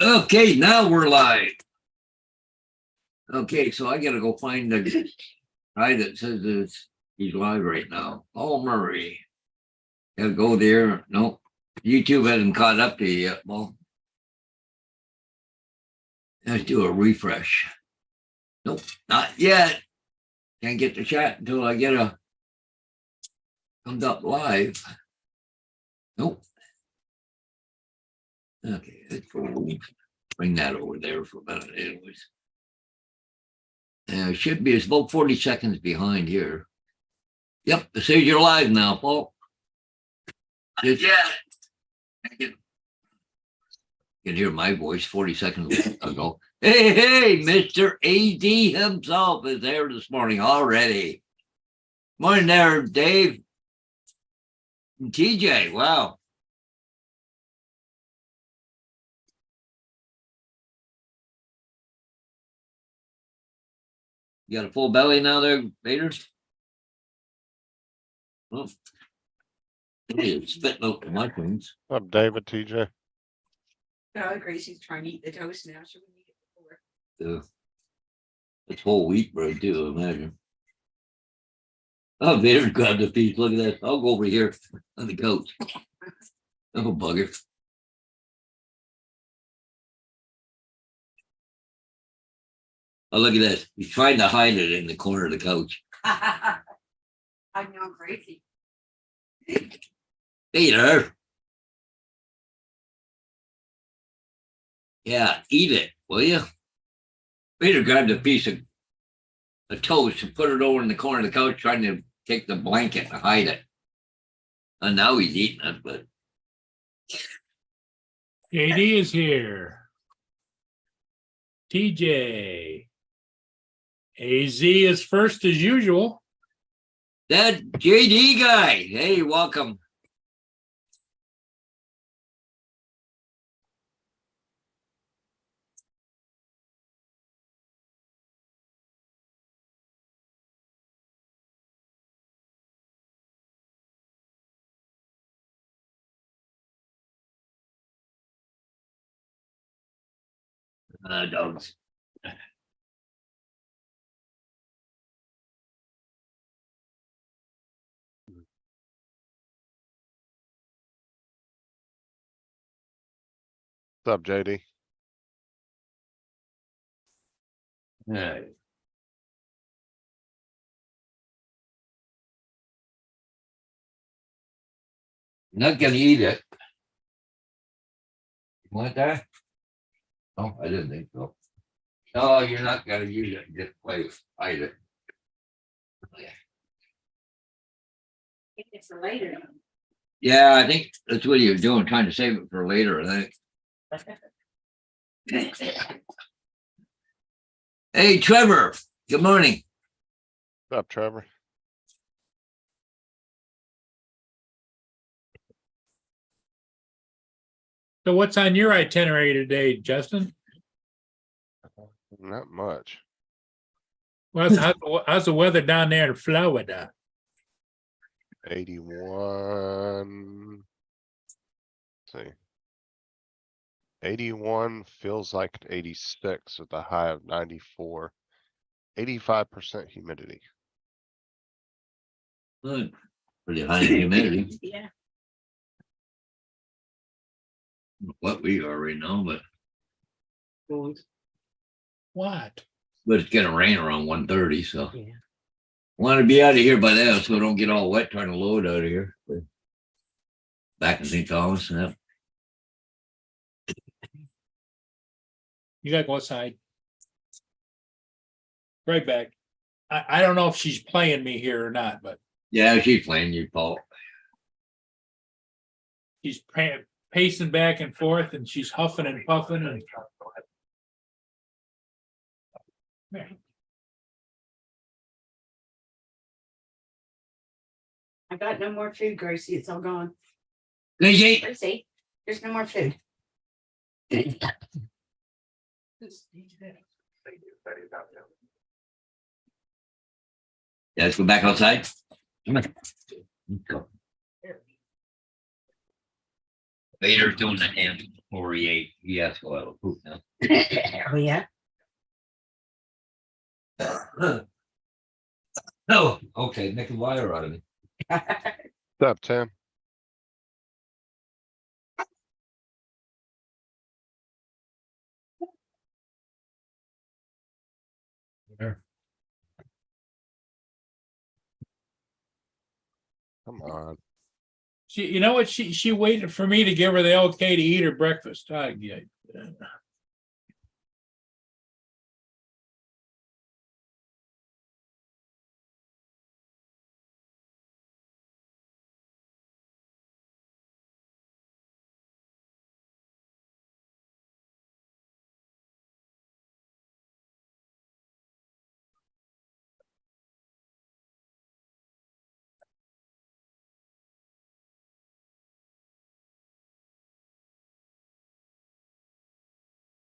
Okay, now we're live. Okay, so I gotta go find the guy that says he's live right now. Paul Murray. Gotta go there. No, YouTube hasn't caught up to you yet. Well, let's do a refresh. Nope, not yet. Can't get the chat until I get a comes up live. Nope. Okay, let's go bring that over there for a minute, anyways. It should be, it's about 40 seconds behind here. Yep, it says you're live now, Paul. Yeah. You can hear my voice 40 seconds ago. Hey, Mr. AD himself is there this morning already. Morning there, Dave. And TJ, wow. You got a full belly now there, Vader? Oh. It's spitting out the mushrooms. I'm David, TJ. Oh, Gracie's trying to eat the toast now. She wouldn't eat it before. It's whole wheat bread too, I imagine. Oh, Vader grabbed a piece. Look at that. I'll go over here on the couch. Oh, bugger. Oh, look at this. He's trying to hide it in the corner of the couch. I know, Gracie. Vader. Yeah, eat it, will you? Peter grabbed a piece of toast and put it over in the corner of the couch, trying to take the blanket and hide it. And now he's eating it, but JD is here. TJ. AZ is first as usual. that JD guy, hey, welcome. Dogs. What's up, JD? All right. Not gonna eat it. You want that? Oh, I didn't think so. No, you're not gonna use it. Just play, hide it. It's for later. Yeah, I think that's what you're doing, trying to save it for later, I think. Hey, Trevor, good morning. What's up, Trevor? So what's on your itinerary today, Justin? Not much. Well, how's the weather down there in Florida? 81. Let's see. 81 feels like 86 with a high of 94. 85% humidity. Good. Pretty high in humidity, Yeah. what we are right now, but What? it's gonna rain around 1:30, so. Yeah. Want to be out of here by then, so don't get all wet trying to load out of here. Back in St. Thomas, yeah. You gotta go outside. Right back. I don't know if she's playing me here or not, but Yeah, she's playing you, Paul. she's pacing back and forth and she's huffing and puffing and. I got no more food, Gracie. It's all gone. Gracie, Gracie, there's no more food. yeah, let's go back outside. Come on. Let's go. Vader's doing the hand before he ate. He has to go out of poop now. Oh, yeah. Oh, okay, make a wire out of it. What's up, Tim? Come on. She, you know what? She waited for me to give her the okay to eat her breakfast. Yeah.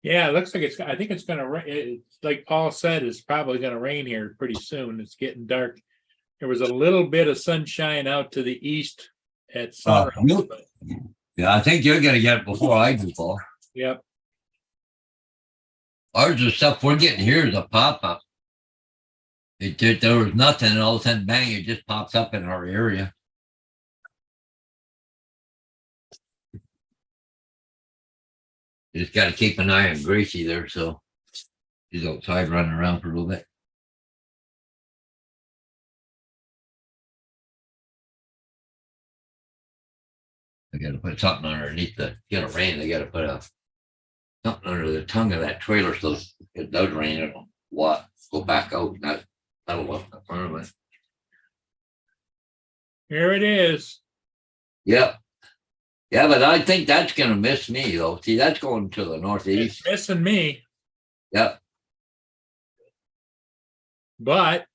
Yeah, it looks like I think it's gonna rain. It's like Paul said, it's probably gonna rain here pretty soon. It's getting dark. There was a little bit of sunshine out to the east at sunrise. really? but- Yeah, I think you're gonna get it before I do, Paul. Yep. Ours is stuff we're getting here is a pop-up. There was nothing, and all of a sudden, bang, it just pops up in our area. Just gotta keep an eye on Gracie there, so she's outside running around for a little bit. I gotta put something underneath get a rain, they gotta put something under the tongue of that trailer, so if it does rain, it'll go back out, and that'll look in front of it. Here it is. Yep. Yeah, but I think that's gonna miss me though. See, that's going to the It's northeast. missing me, Yep. but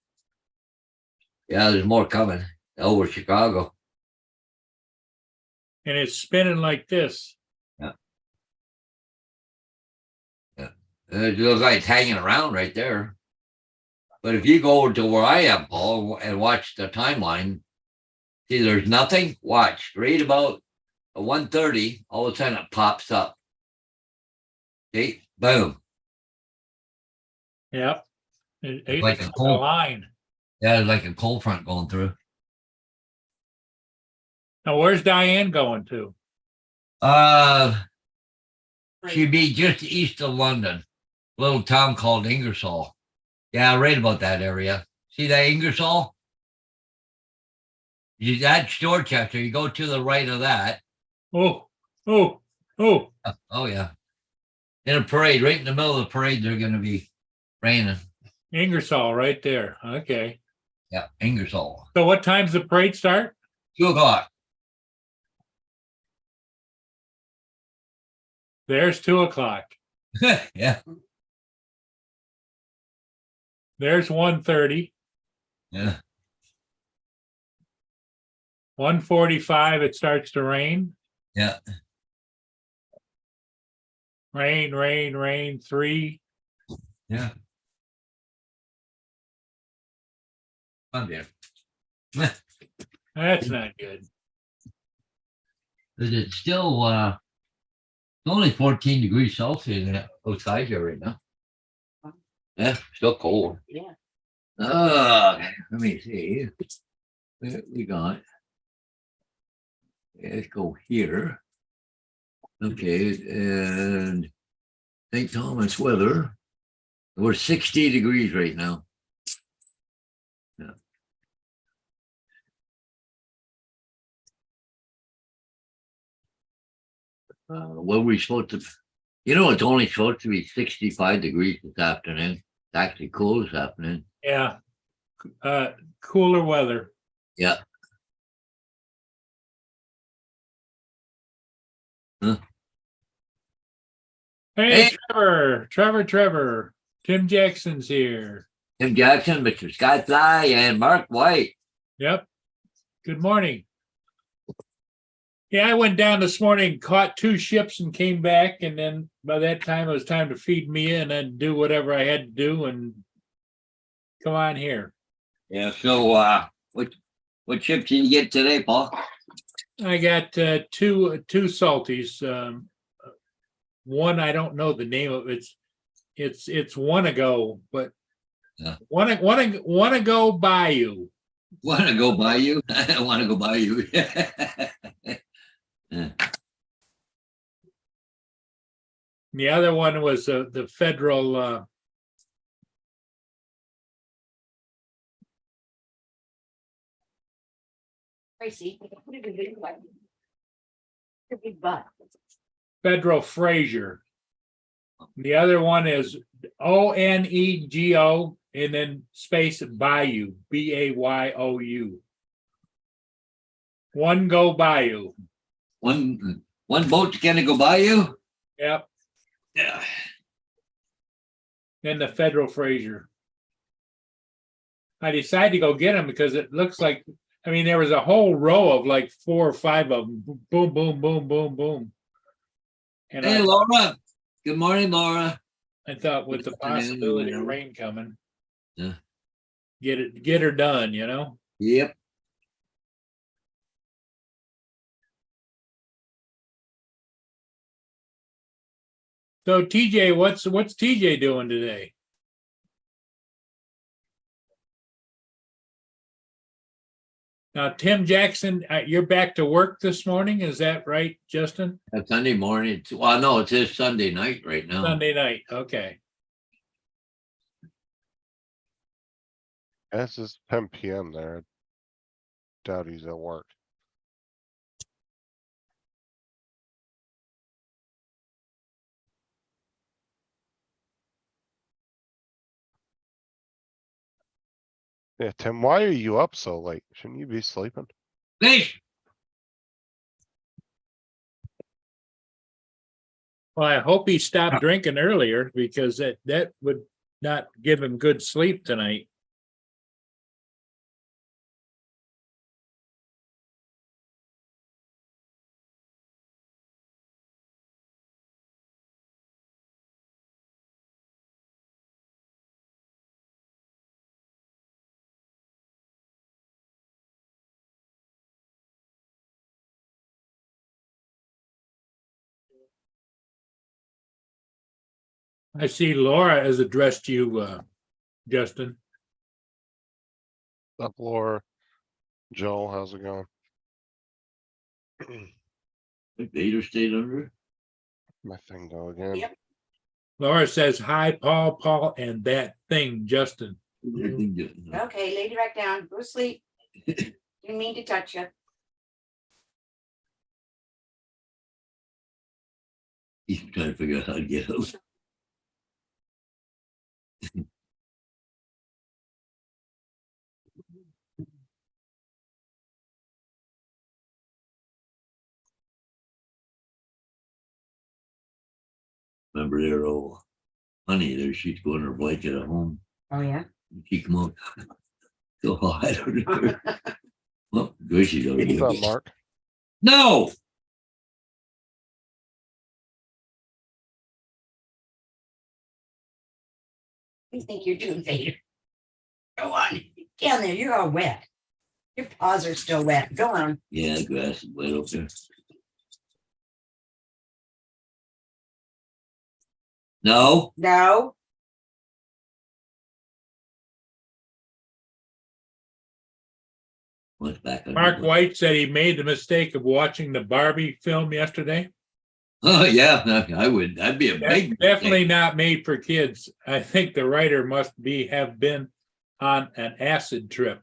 Yeah, there's more coming over Chicago. and it's spinning like this. It looks like it's hanging around right there. But if you go to where I am, Paul, and watch the timeline, see, there's nothing. Watch, read about 1:30. All of a sudden, it pops up. See, boom. Yep. It's Like a a cold- line. Yeah, it's like a cold front going through. Now, where's Diane going to? She'd be just east of London, a little town called Ingersoll. Yeah, I read about that area. See that Ingersoll? That's Dorchester. You go to the right of that. Oh. Oh yeah. In a parade, right in the middle of the parade, they're going to be raining. Ingersoll right there. Okay. Yeah, Ingersoll. So what time's the parade start? 2:00. There's 2:00. Yeah, There's 1:30. yeah. 1:45, it starts to rain. Yeah. Rain, 3. Yeah. Fun there. That's not good. But it's still it's only 14 degrees Celsius outside here right now. Yeah, still cold. Yeah. Let me see. We got. Let's go here. Okay, and St. Thomas weather. We're 60 degrees right now. Yeah. What were we supposed to? It's only supposed to be 65 degrees this afternoon. It's actually cool this afternoon. Yeah. Cooler weather. Yeah. Huh? Hey, Hey. Trevor. Tim Jackson's here. Tim Jackson, Mr. Skyfly, and Mark White. Yep. Good morning. Yeah, I went down this morning, caught 2 ships and came back. And then by that time, it was time to feed me and then do whatever I had to do and come on here. Yeah. So, what ship did you get today, Paul? I got two salties. One, I don't know the name of it. It's one ago, but Yeah. wanna go Bayou. Want to go by you? I want to go by you. Yeah. The other one was the federal Tracy, put it in the big the big butt. Federal Fraser. The other one is ONEGO and then space Bayou, BAYOU. One go Bayou. One boat's gonna go by you? Yep. Yeah. And the Federal Fraser. I decided to go get them because it looks like, I mean, there was a whole row of like 4 or 5 of them. Boom, boom, boom, boom, boom. And Hey, Laura. Good morning, Laura. I thought with the Good afternoon, possibility of Laura. rain coming. Yeah. Get her done, you know? Yep. So TJ, what's TJ doing today? Now, Tim Jackson, you're back to work this morning, is that right, Justin? Sunday morning. Well, no, it's his Sunday night right now. Sunday night, okay. This is 10 PM there. Doubt he's at work. Yeah, Tim, why are you up so late? Shouldn't you be sleeping? Fish. Well, I hope he stopped drinking earlier because that would not give him good sleep tonight. I see Laura has addressed you, Justin. Up, Laura. Joel, how's it going? Vader stayed under. My thing go again. Yep. Laura says, hi, Paul, and that thing, Justin. Okay, lay it back down, go to sleep. Didn't mean to touch you. He's trying to figure out how to get out. Remember their old honey there, she'd go in her blanket at home. Oh, yeah? She come out. So hot under her. Well, good she's What's already. up, Mark? No. What do you think you're doing, Vader? Go on, down there, you're all wet. Your paws are still wet, go on. Yeah, the grass is wet up there. No. No, What's back? under Mark the- White said he made the mistake of watching the Barbie film yesterday. Oh, yeah, I would. That'd be a That's big. definitely not made for kids. I think the writer must have been on an acid trip.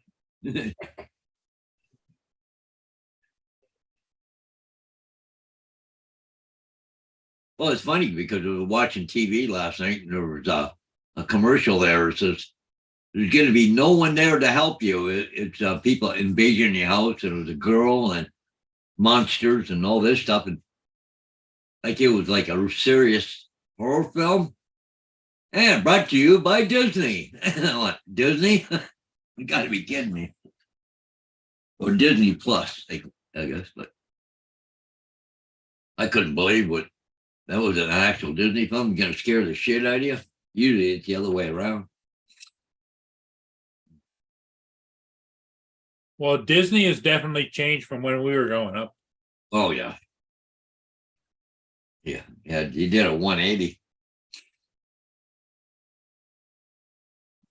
Well, it's funny because we were watching TV last night and there was a commercial there. It says there's going to be no one there to help you. It's people invading your house, and it was a girl and monsters and all this stuff. And like it was like a serious horror film. And brought to you by Disney. And I went, Disney? You got to be kidding me. Or Disney Plus, I guess. But I couldn't believe what that was, an actual Disney film. Going to scare the shit out of you. Usually it's the other way around. Well, Disney has definitely changed from when we were growing up. Oh, yeah. Yeah, yeah, you did a 180.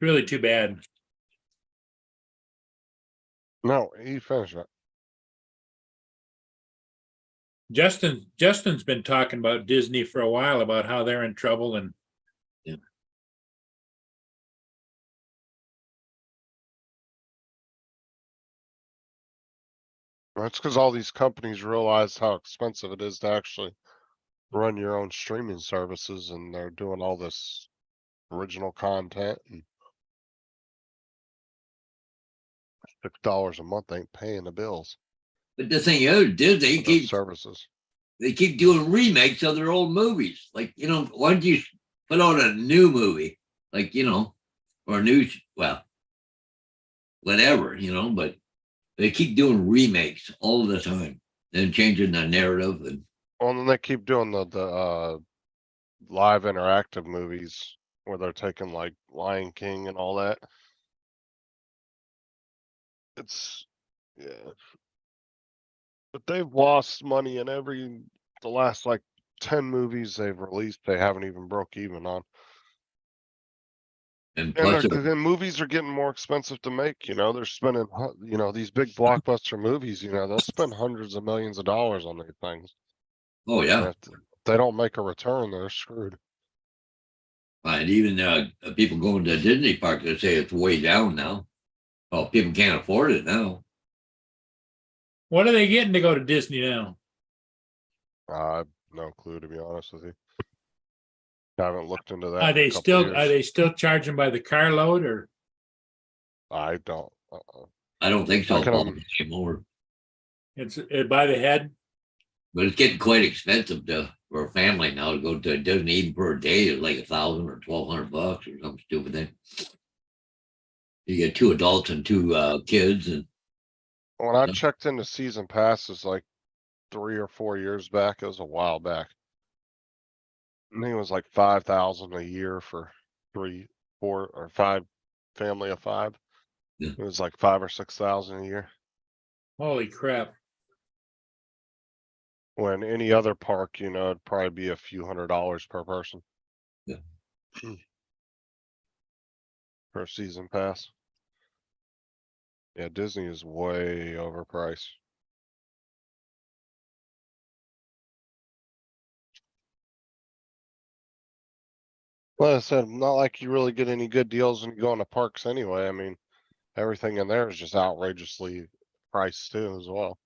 Really too bad. No, he finished it. Justin's been talking about Disney for a while about how they're in trouble and That's because all these companies realize how expensive it is to actually run your own streaming services, and they're doing all this original content, and $6 a month ain't paying the bills But the thing is, Disney for those keeps services. they keep doing remakes of their old movies. Like, why don't you put out a new movie? Like, or a new, well, whatever, but they keep doing remakes all the time and changing the narrative. And Well, and then they keep doing the live interactive movies where they're taking like Lion King and all that. It's, yeah. But they've lost money in the last like 10 movies they've released, they haven't even broke even on. And plus, the movies are getting more expensive to make, they're spending, these big blockbuster movies, they'll spend hundreds of millions of dollars on these things. oh, And yeah. if they don't make a return, they're screwed. And even people going to Disney park, they say it's way down now. Well, people can't afford it now. what are they getting to go to Disney now? I have no clue, to be honest with you. I haven't looked into that. Are in a they couple still years. are they still charging by the carload or I don't. I don't think so I can, anymore. it's by the head? But it's getting quite expensive for a family now to go to Disney even for a day. It's like $1,000 or $1,200 or some stupid thing. You get 2 adults and 2 kids, and when I checked into season passes like 3 or 4 years back, it was a while back. I think it was like 5,000 a year for 3, 4, or 5 family of 5. Yeah. It was like 5 or 6,000 a year. Holy crap. When any other park, it'd probably be a few $100s per person. Yeah. Per season pass. Yeah, Disney is way overpriced. Like I said, not like you really get any good deals when you go into parks anyway. I mean, everything in there is just outrageously priced too as well.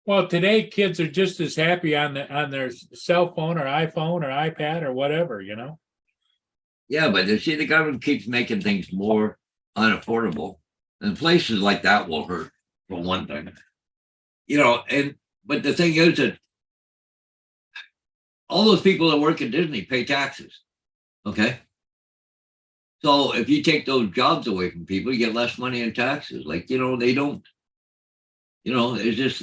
Well, today kids are just as happy on their cell phone or iPhone or iPad or whatever, yeah, but you see, the government keeps making things more unaffordable, and places like that will hurt for one thing. But the thing is that all those people that work at Disney pay taxes. Okay. So if you take those jobs away from people, you get less money in taxes. Like, they don't, it's just,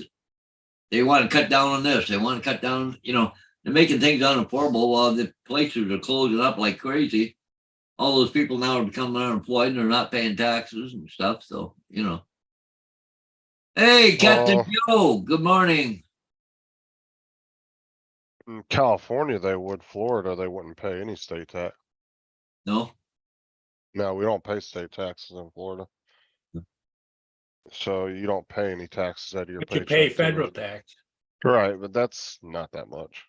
they want to cut down on this. They want to cut down, they're making things unaffordable while the places are closing up like crazy. All those people now are becoming unemployed and they're not paying taxes and stuff. So, Hey, Captain Joe, good morning. In California, they would. Florida, they wouldn't pay any state tax. No? No, we don't pay state taxes in Florida. So you don't pay any taxes out of your but you paycheck. pay to federal it. tax. Right, but that's not that much.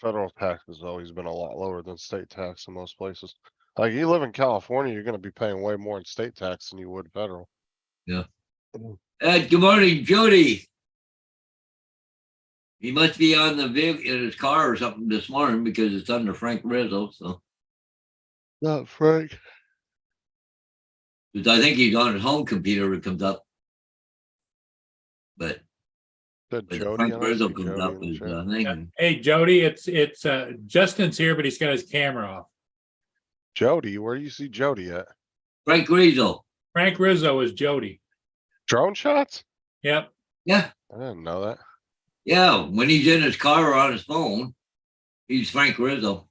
Federal tax has always been a lot lower than state tax in most places. Like you live in California, you're gonna be paying way more in state tax than you would federal. Yeah. Good morning, Jody. He must be on the in his car or something this morning because it's under Frank Rizzo. So Not Frank. 'cause I think he's on his home computer when it comes up. But Said when Jody. Frank I don't Rizzo see comes Jody up, in the his chat. thing. Hey Jody, it's Justin's here, but he's got his camera off. Jody, where do you see Jody at? Frank Rizzo. Frank Rizzo is Jody. Drone shots? Yep. Yeah. I didn't know that. Yeah. When he's in his car or on his phone, he's Frank Rizzo.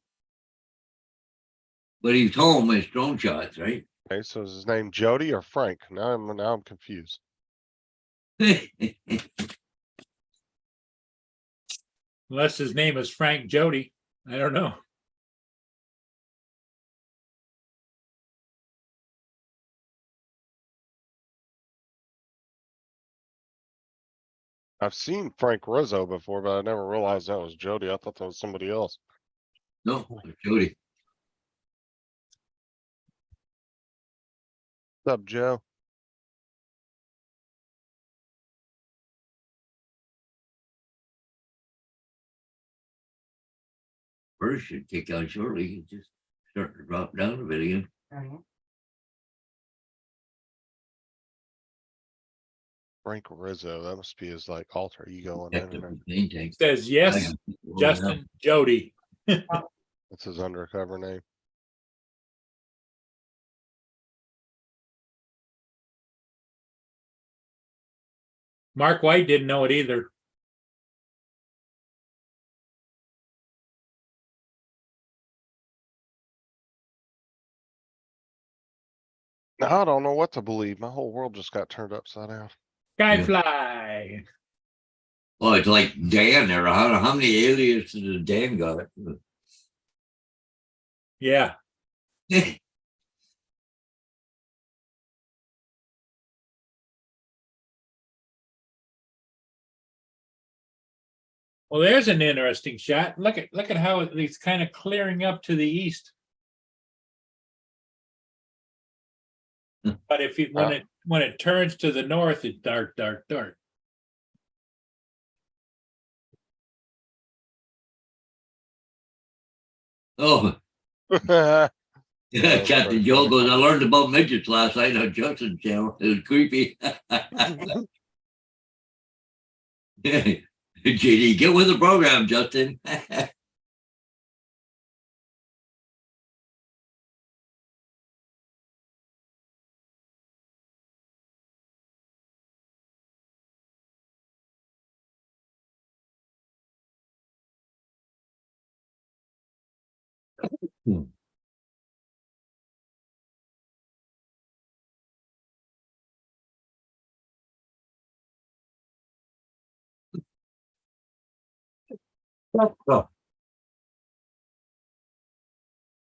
But he's home, it's drone shots, right? Okay, so is his name Jody or Frank? Now I'm confused. Unless his name is Frank Jody. I don't know. I've seen Frank Rizzo before, but I never realized that was Jody. I thought that was somebody else. No, Jody. What's up, Joe? First should kick out shortly. He's just starting to drop down a bit again. Frank Rizzo. That must be his like alter ego on Checked up internet. his paint tank. Says yes, Justin Jody. That's his undercover name. Mark White didn't know it either. Now I don't know what to believe. My whole world just got turned upside down. Skyfly. Well, it's like Dan there. How many aliases has Dan got? Yeah. Well, there's an interesting shot. Look at how it's kind of clearing up to the east. But if it, when it turns to the north, it's dark, dark, dark. Oh, yeah, Captain Joe goes, I learned about midgets last night on Justin's channel. It was creepy. JD, get with the program, Justin.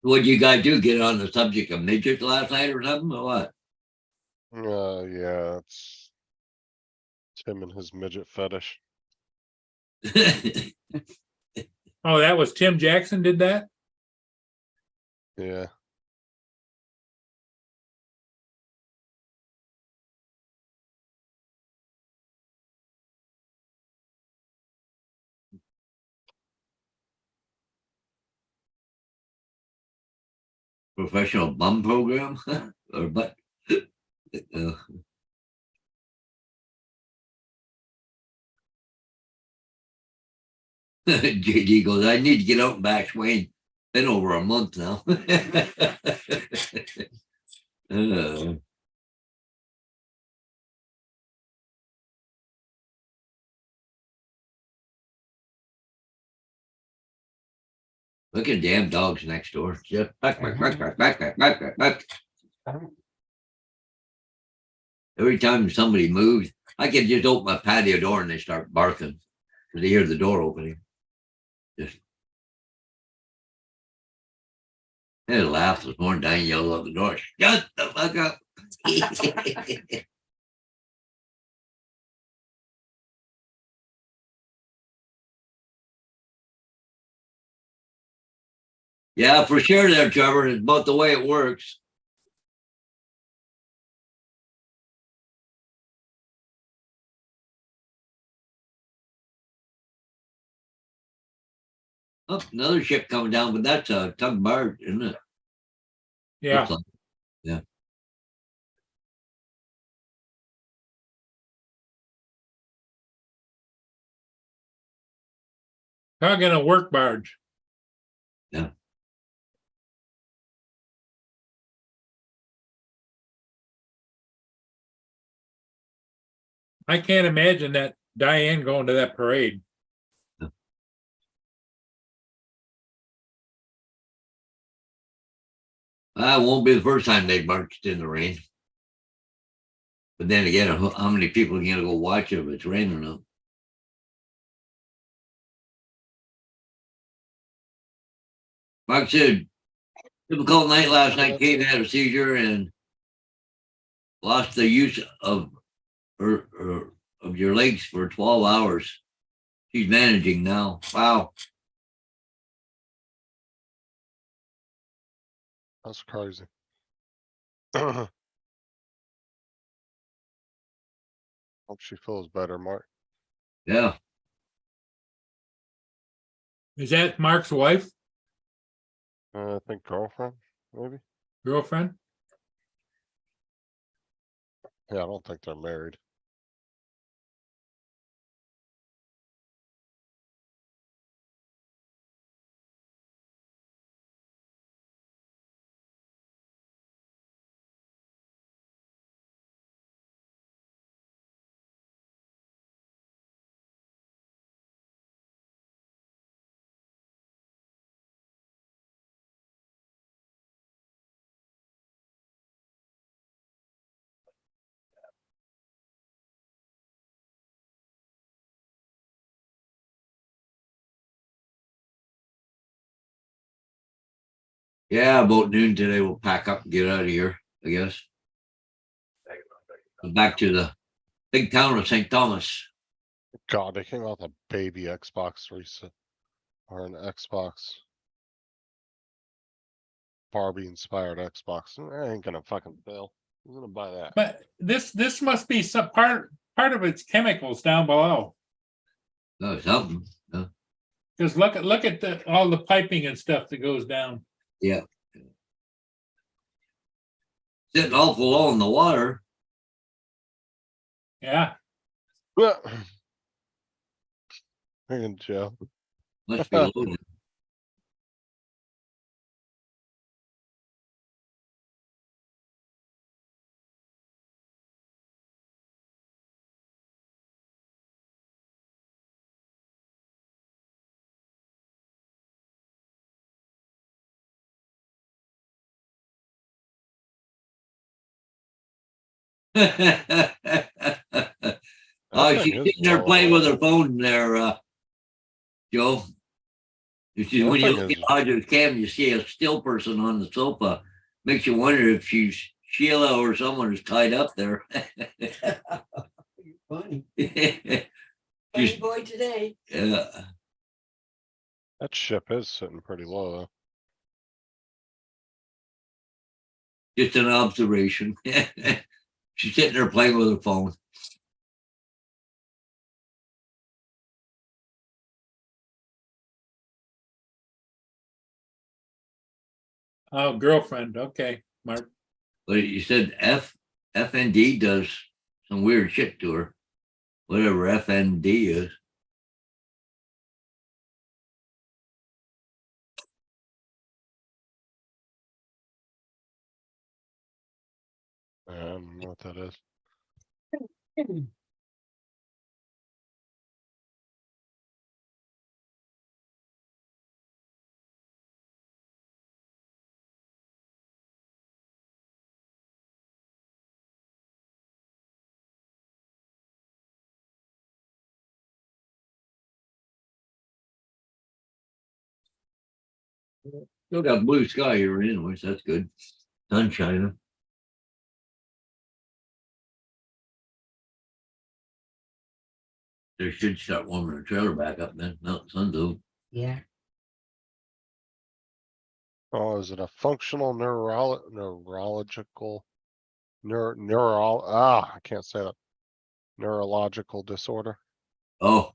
What'd you guys do? Get on the subject of midgets last night or something, or what? Yeah, it's Tim and his midget fetish. Oh, that was Tim Jackson did that? Yeah. Professional bum program or but JD goes, I need to get out and bash Wayne. Been over a month now. Look at damn dogs next door. Just back. Every time somebody moves, I can just open my patio door and they start barking because they hear the door opening. Just they laughed this morning. Diane yelled out the door, "Shut the fuck up!" Yeah, for sure, there, Trevor. It's about the way it works. Oh, another ship coming down, but that's a tug barge, isn't it? Yeah. Looks like- yeah. Tug in a work barge. Yeah. I can't imagine that Diane going to that parade. That won't be the first time they've marched in the rain. But then again, how many people are gonna go watch it if it's raining up? Mark said, difficult night last night. Kate had a seizure and lost the use of her of your legs for 12 hours. She's managing now. Wow. That's crazy. Hope she feels better, Mark. Yeah. Is that Mark's wife, I think girlfriend, maybe. girlfriend? Yeah, I don't think they're married. Yeah, about noon today we'll pack up and get out of here, I guess. Back to the big town of St. Thomas. God, they came out with a baby Xbox recent or an Xbox Barbie inspired Xbox. I ain't gonna fucking fail. Who's gonna buy that? But this must be some part of its chemicals down below. Oh, something. Because look at all the piping and stuff that goes down. Yeah. Sitting awful low in the water. Yeah. Freaking Joe. Must be loaded. Oh, That thing she's is sitting there blowing playing with away. her phone there, Joe. That When you thing look is- at Roger's cam, you see a still person on the sofa. Makes you wonder if she's Sheila or someone is tied up there. Funny. She's- Funny boy today. That ship is sitting pretty low though. Just an observation. She's sitting there playing with her phone. Oh, girlfriend. Okay, Mark. But you said FND does some weird shit to her. Whatever FND is. I don't know what that is. Still got blue sky here anyways. That's good. Sun shining. They should start warming the trailer back up then. Mountain Sun do. Yeah. Oh, is it a functional neurological I can't say that. Neurological disorder. Oh,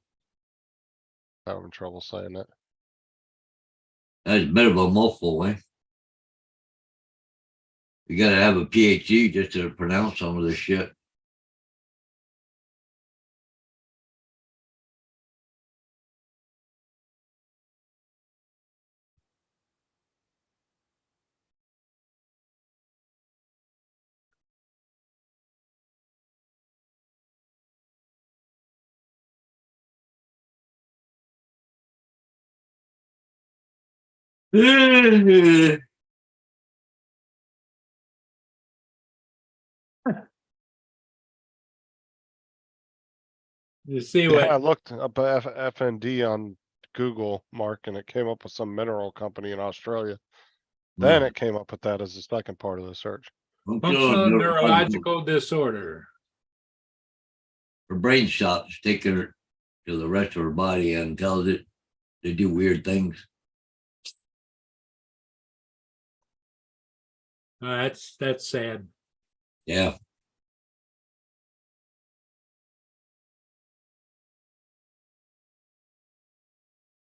Having trouble saying that. that's a bit of a mouthful, eh? You gotta have a PhD just to pronounce some of this shit. You see Yeah, I what, looked up FND on Google, Mark, and it came up with some mineral company in Australia. Then it came up with that as the second part of the search. functional neurological disorder. Her brain stops taking her to the rest of her body and tells it to do weird things. That's sad. Yeah.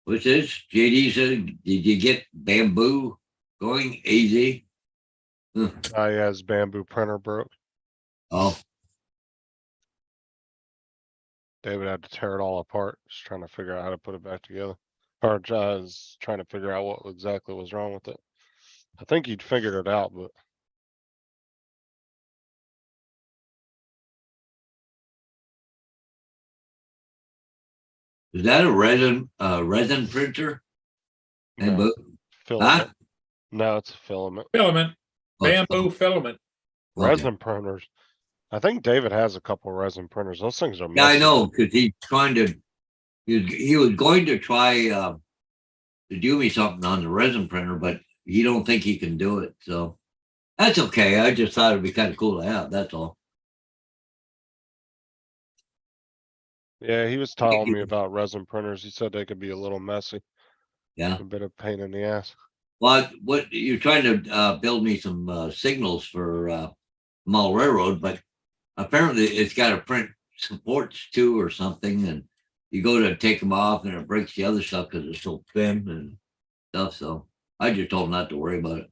What's this? JD said, did you get bamboo going? AZ? Yeah, his bamboo printer broke. Oh, David had to tear it all apart, just trying to figure out how to put it back together. Or just trying to figure out what exactly was wrong with it. I think he'd figured it out, but is that a resin printer? no, Bamboo? Huh? filament. No, it's a filament. Filament, Oh, it's bamboo filament. okay. Resin printers. I think David has a couple resin printers. Those things are Yeah, I messy. know, because he's trying to, he was going to try to do me something on the resin printer, but he don't think he can do it. So that's okay. I just thought it'd be kind of cool to have. That's all. Yeah, he was telling me about resin printers. He said they could be a little messy, Yeah. a bit of pain in the ass. Well, what you're trying to build me some signals for Mall Railroad, but apparently it's got to print supports too or something, and you go to take them off and it breaks the other stuff because it's so thin and stuff. So I just told him not to worry about it.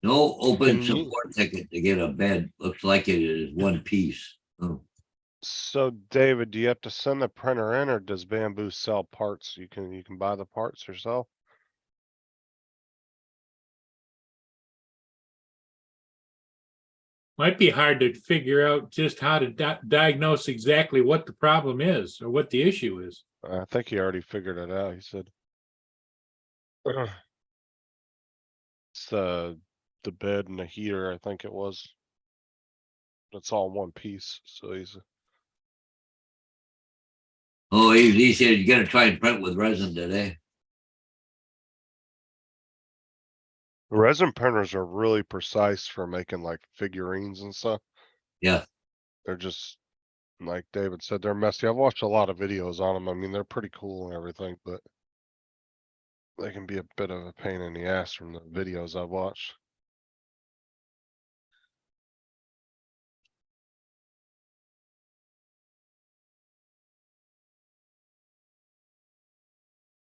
No open Can you- support ticket to get a bed. Looks like it is one piece. Oh. So David, do you have to send the printer in or does Bamboo sell parts? You can buy the parts yourself? Might be hard to figure out just how to diagnose exactly what the problem is or what the issue is. I think he already figured it out. He said. It's the bed and the heater, I think it was. It's all one piece, so he's. Oh, he said you're gonna try and print with resin today. Resin printers are really precise for making like figurines and stuff. Yeah. They're just, like David said, they're messy. I've watched a lot of videos on them. I mean, they're pretty cool and everything, but they can be a bit of a pain in the ass from the videos I've watched.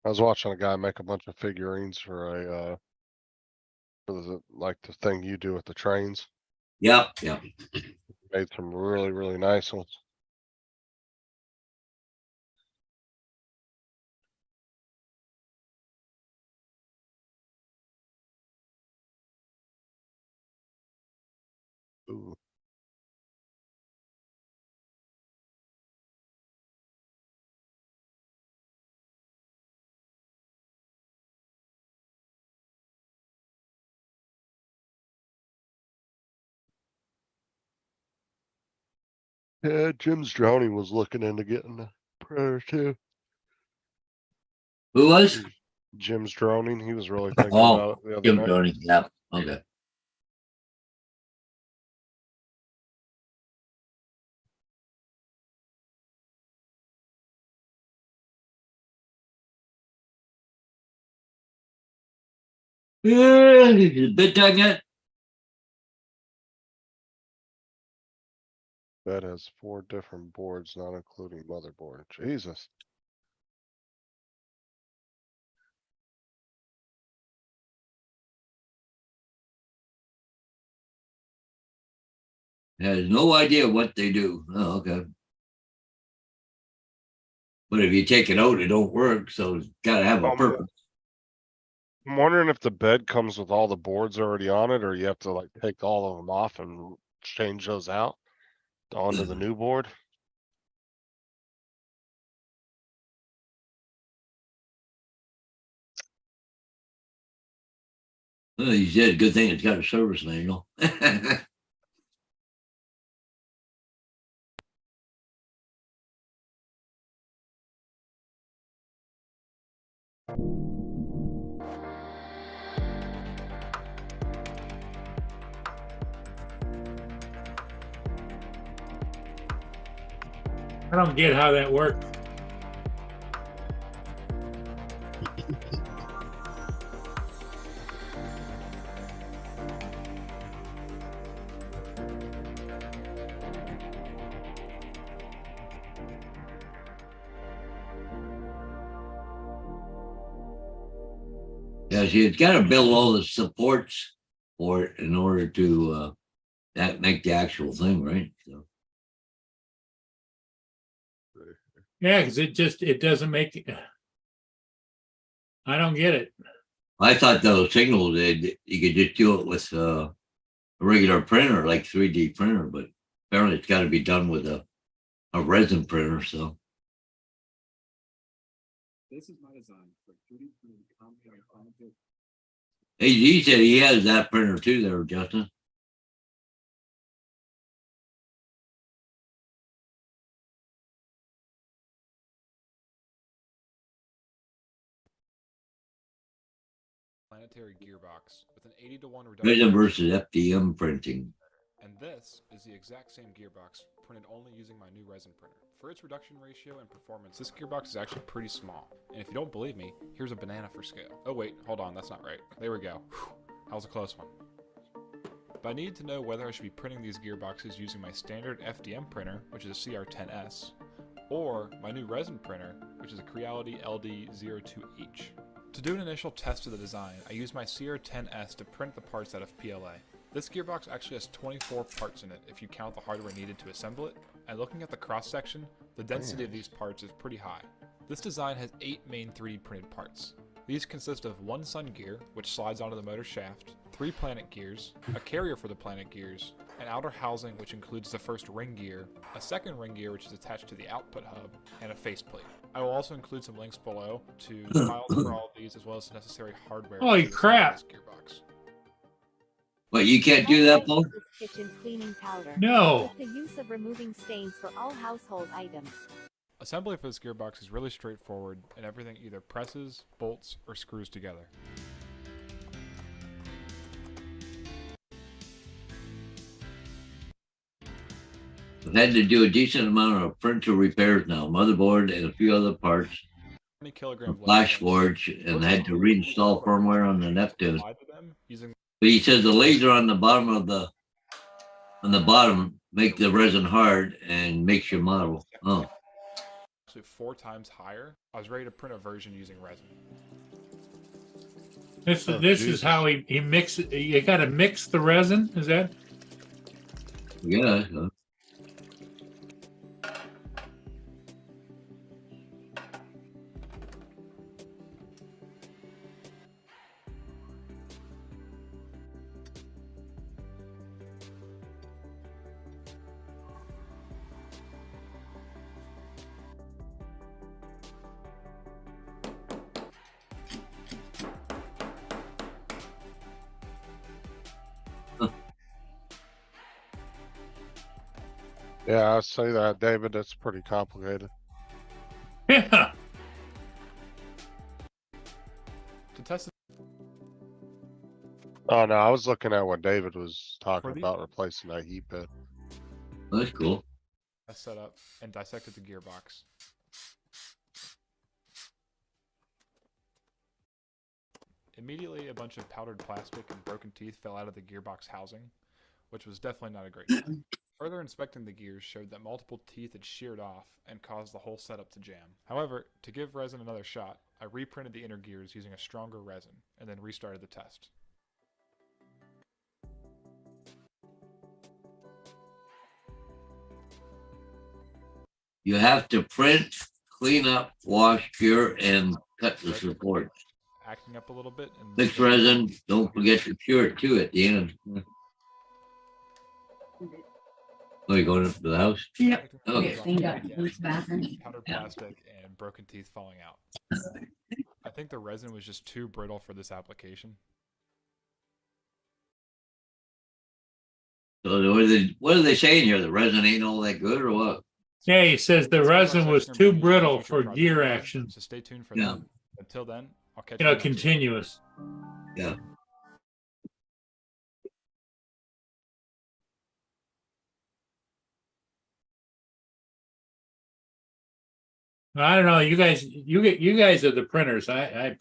I was watching a guy make a bunch of figurines for like the thing you do with the trains. Yep. Yep. Made some really, really nice ones. Ooh. Yeah, Jim's drowning was looking into getting a printer too. Who was? Jim's droning. He was really thinking Oh, about it the other Jim night. Tony. Yep. Okay. Yeah, is it bedtime yet? That has 4 different boards, not including motherboard. Jesus. Has no idea what they do. Oh, okay. But if you take it out, it don't work. So it's got to have a purpose. I'm wondering if the bed comes with all the boards already on it, or you have to like take all of them off and change those out onto the new board. Well, he said, good thing it's got a service manual. I don't get how that worked. Yeah, so you've got to build all the supports for it in order to that make the actual thing, right? So, Yeah, because it doesn't make it. I don't get it. I thought those signals you could just do it with a regular printer, like 3D printer, but apparently it's got to be done with a resin printer. So This is my design for 3D printed compound printed. he said he has that printer too, there, Justin. Planetary gearbox with an 80 to 1 Resin reduction. versus FDM printing. And this is the exact same gearbox printed only using my new resin printer. For its reduction ratio and performance, this gearbox is actually pretty small. And if you don't believe me, here's a banana for scale. Oh wait, hold on, that's not right. There we go. Whew, that was a close one. But I needed to know whether I should be printing these gearboxes using my standard FDM printer, which is a CR10S, or my new resin printer, which is a Creality LD02H. To do an initial test of the design, I used my CR10S to print the parts out of PLA. This gearbox actually has 24 parts in it if you count the hardware needed to assemble it, and looking at the cross-section, the density of these parts is pretty high. This design has 8 main 3D printed parts. These consist of one sun gear, which slides onto the motor shaft, 3 planet gears, a carrier for the planet gears, an outer housing which includes the first ring gear, a second ring gear which is attached to the output hub, and a faceplate. I will also include some links below to files for all of these as well as the necessary hardware. Holy to assemble crap. this gearbox. But you can't do that, Paul? Kitchen cleaning powder. No. With the use of removing stains for all household items. Assembly for this gearbox is really straightforward, and everything either presses, bolts, or screws together. I've had to do a decent amount of printer repairs now, motherboard and a few other parts, 20 kilogram Flash Forge, and had to reinstall firmware on the Neptune. Using But he says the laser on the bottom make the resin hard and makes your model. Oh, actually 4 times higher. I was ready to print a version using resin. This Oh, is Jesus. how he mixes. You got to mix the resin. Is that? yeah. Yeah, I say that, David. That's pretty complicated. Yeah. To test Oh no, I was looking at what David was talking For the- about replacing that heat pit. That's cool. the setup and dissected the gearbox. Immediately, a bunch of powdered plastic and broken teeth fell out of the gearbox housing, which was definitely not a great sign. Further inspecting the gears showed that multiple teeth had sheared off and caused the whole setup to jam. However, to give resin another shot, I reprinted the inner gears using a stronger resin, and then restarted the test. You have to print, clean up, wash, cure, and cut the support. Acting up a little bit and Mix resin. Don't forget to cure it too at the end. Oh, you going up to the house? Yep. Okay. Cleaned up. Who's bathroom? powdered plastic and broken teeth falling out. I think the resin was just too brittle for this application. So what are they saying here? The resin ain't all that good or what? Yeah, he says the That's all our resin was section too reviews for brittle future for project gear review, action. So stay tuned for Yeah. that. Until then, I'll catch You know, next week. continuous. Yeah. I don't know, you guys are the printers. I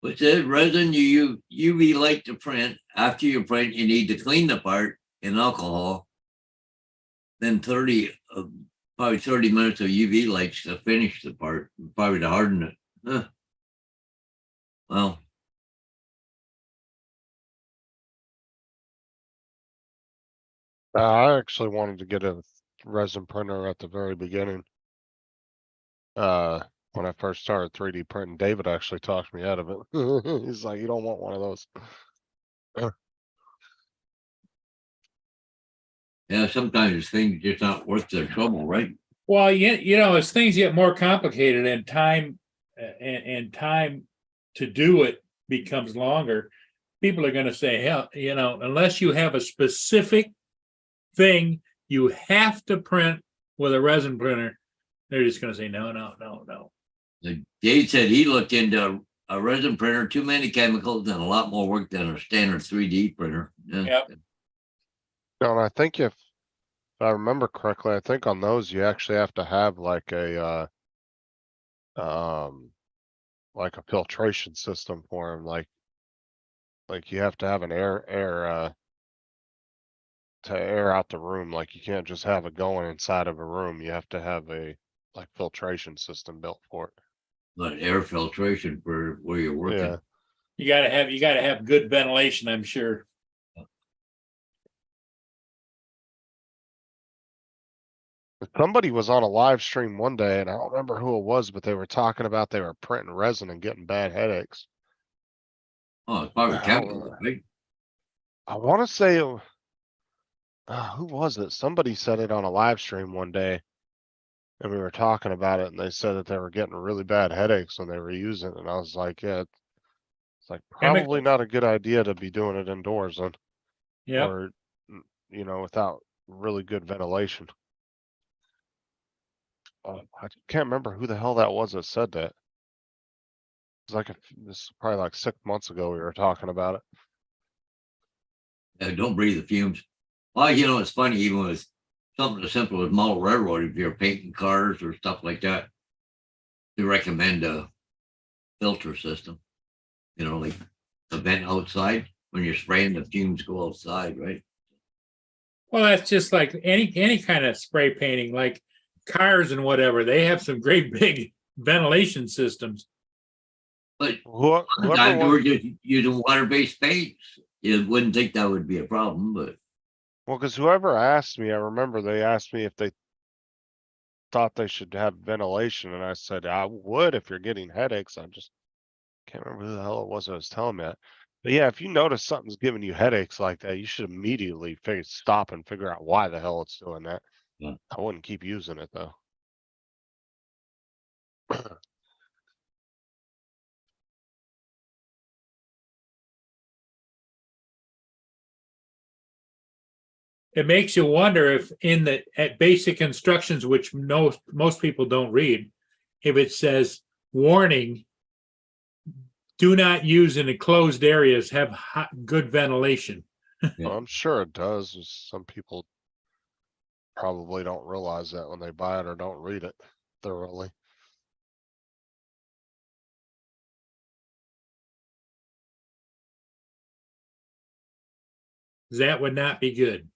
What's it? Resin, you UV light to print. After you print, you need to clean the part in alcohol. Then probably 30 minutes of UV lights to finish the part, probably to harden it. Huh. Well, I actually wanted to get a resin printer at the very beginning. When I first started 3D printing, David actually talked me out of it. He's like, you don't want one of those. yeah, sometimes things just not worth their trouble, right? well, you know, as things get more complicated and time and time to do it becomes longer, people are going to say, hell, you know, unless you have a specific thing you have to print with a resin printer, they're just going to say no. Dave said he looked into a resin printer, too many chemicals and a lot more work than a standard 3D printer. Yeah. Yep. No, and I think if I remember correctly, I think on those you actually have to have like a filtration system for them, like you have to have an air to air out the room. Like you can't just have it going inside of a room. You have to have a like filtration system built for it. But air filtration for where you're working. Yeah. You got to have good ventilation, I'm sure. Somebody was on a live stream one day, and I don't remember who it was, but they were talking about they were printing resin and getting bad headaches. Oh, it's probably Oh, chemicals, right? I want to say, who was it? Somebody said it on a live stream one day, and we were talking about it, and they said that they were getting really bad headaches when they were using it. And I was like, yeah, it's like probably Chemicals. not a good idea to be doing it indoors then, Yeah. or, without really good ventilation. I can't remember who the hell that was that said that. It's like this is probably like 6 months ago we were talking about it. Don't breathe the fumes. Well, you know, it's funny, even with something as simple as model railroad, if you're painting cars or stuff like that, they recommend a filter system. You know, like a vent outside. When you're spraying, the fumes go outside, right? Well, that's just like any kind of spray painting, like cars and whatever. They have some great big ventilation systems. But Whoever sometimes wa- we're just using water-based paints. You wouldn't think that would be a problem, but Well, because whoever asked me, I remember they asked me if they thought they should have ventilation, and I said I would if you're getting headaches. I just can't remember who the hell it was that was telling me that. But yeah, if you notice something's giving you headaches like that, you should immediately stop and figure out why the hell it's doing that. Yeah. I wouldn't keep using it though. It makes you wonder if at basic instructions, which most people don't read, if it says warning, do not use in enclosed areas, have good ventilation. Yeah. Well, I'm sure it does. Just some people probably don't realize that when they buy it or don't read it thoroughly. That would not be good.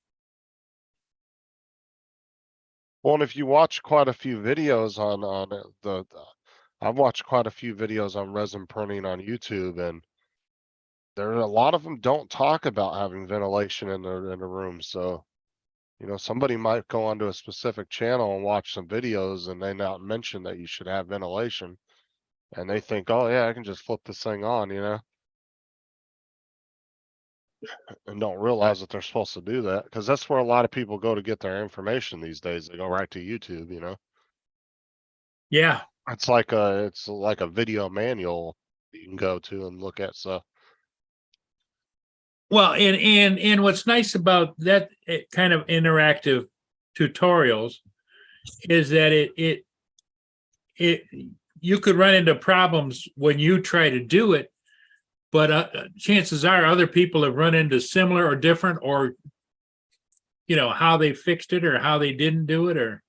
Well, and if you watch quite a few videos on I've watched quite a few videos on resin printing on YouTube, and there are a lot of them don't talk about having ventilation in the room. So, somebody might go onto a specific channel and watch some videos, and they not mention that you should have ventilation, and they think, oh yeah, I can just flip this thing on, and don't realize that they're supposed to do that, because that's where a lot of people go to get their information these days. They go right to YouTube. Yeah. It's like a video manual you can go to and look at stuff. Well, and what's nice about that kind of interactive tutorials is that it you could run into problems when you try to do it, but chances are other people have run into similar or different, or how they fixed it or how they didn't do it, or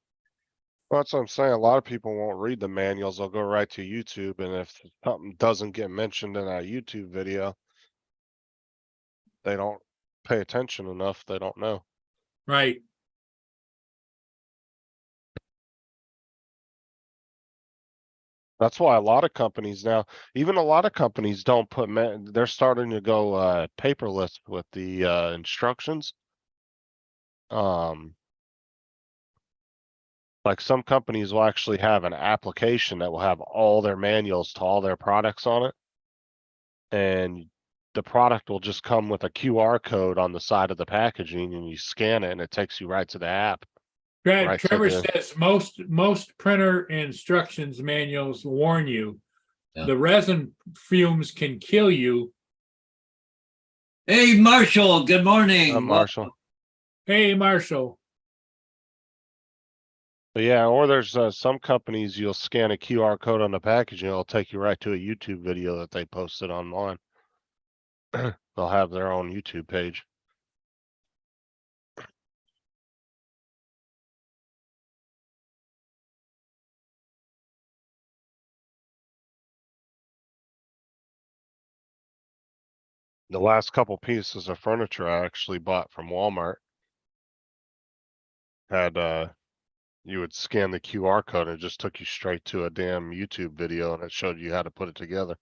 Well, that's what I'm saying. A lot of people won't read the manuals. They'll go right to YouTube, and if something doesn't get mentioned in a YouTube video, they don't pay attention enough. They don't know. Right. That's why a lot of companies now, even a lot of companies don't put, they're starting to go paperless with the instructions. Like some companies will actually have an application that will have all their manuals to all their products on it. And the product will just come with a QR code on the side of the packaging, and you scan it and it takes you right to the app. Right to Trevor the- says most printer instructions manuals warn you. Yeah. The resin fumes can kill you. Hey, Marshall, good morning. Marshall. Hey, Marshall. But yeah, or there's some companies you'll scan a QR code on the packaging, it'll take you right to a YouTube video that they posted online. They'll have their own YouTube page. The last couple pieces of furniture I actually bought from Walmart had you would scan the QR code and it just took you straight to a damn YouTube video and it showed you how to put it together.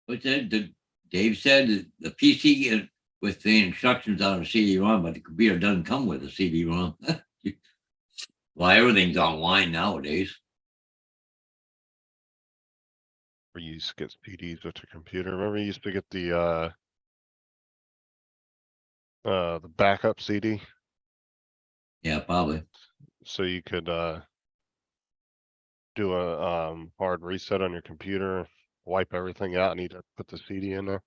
What's that? Dave said that the PC with the instructions on a CD-ROM, but the computer doesn't come with a CD-ROM. Well, everything's online nowadays. Where you used to get CDs with your computer. Remember you used to get the backup CD Yeah, probably. so you could do a hard reset on your computer, wipe everything out, and you to put the CD in there.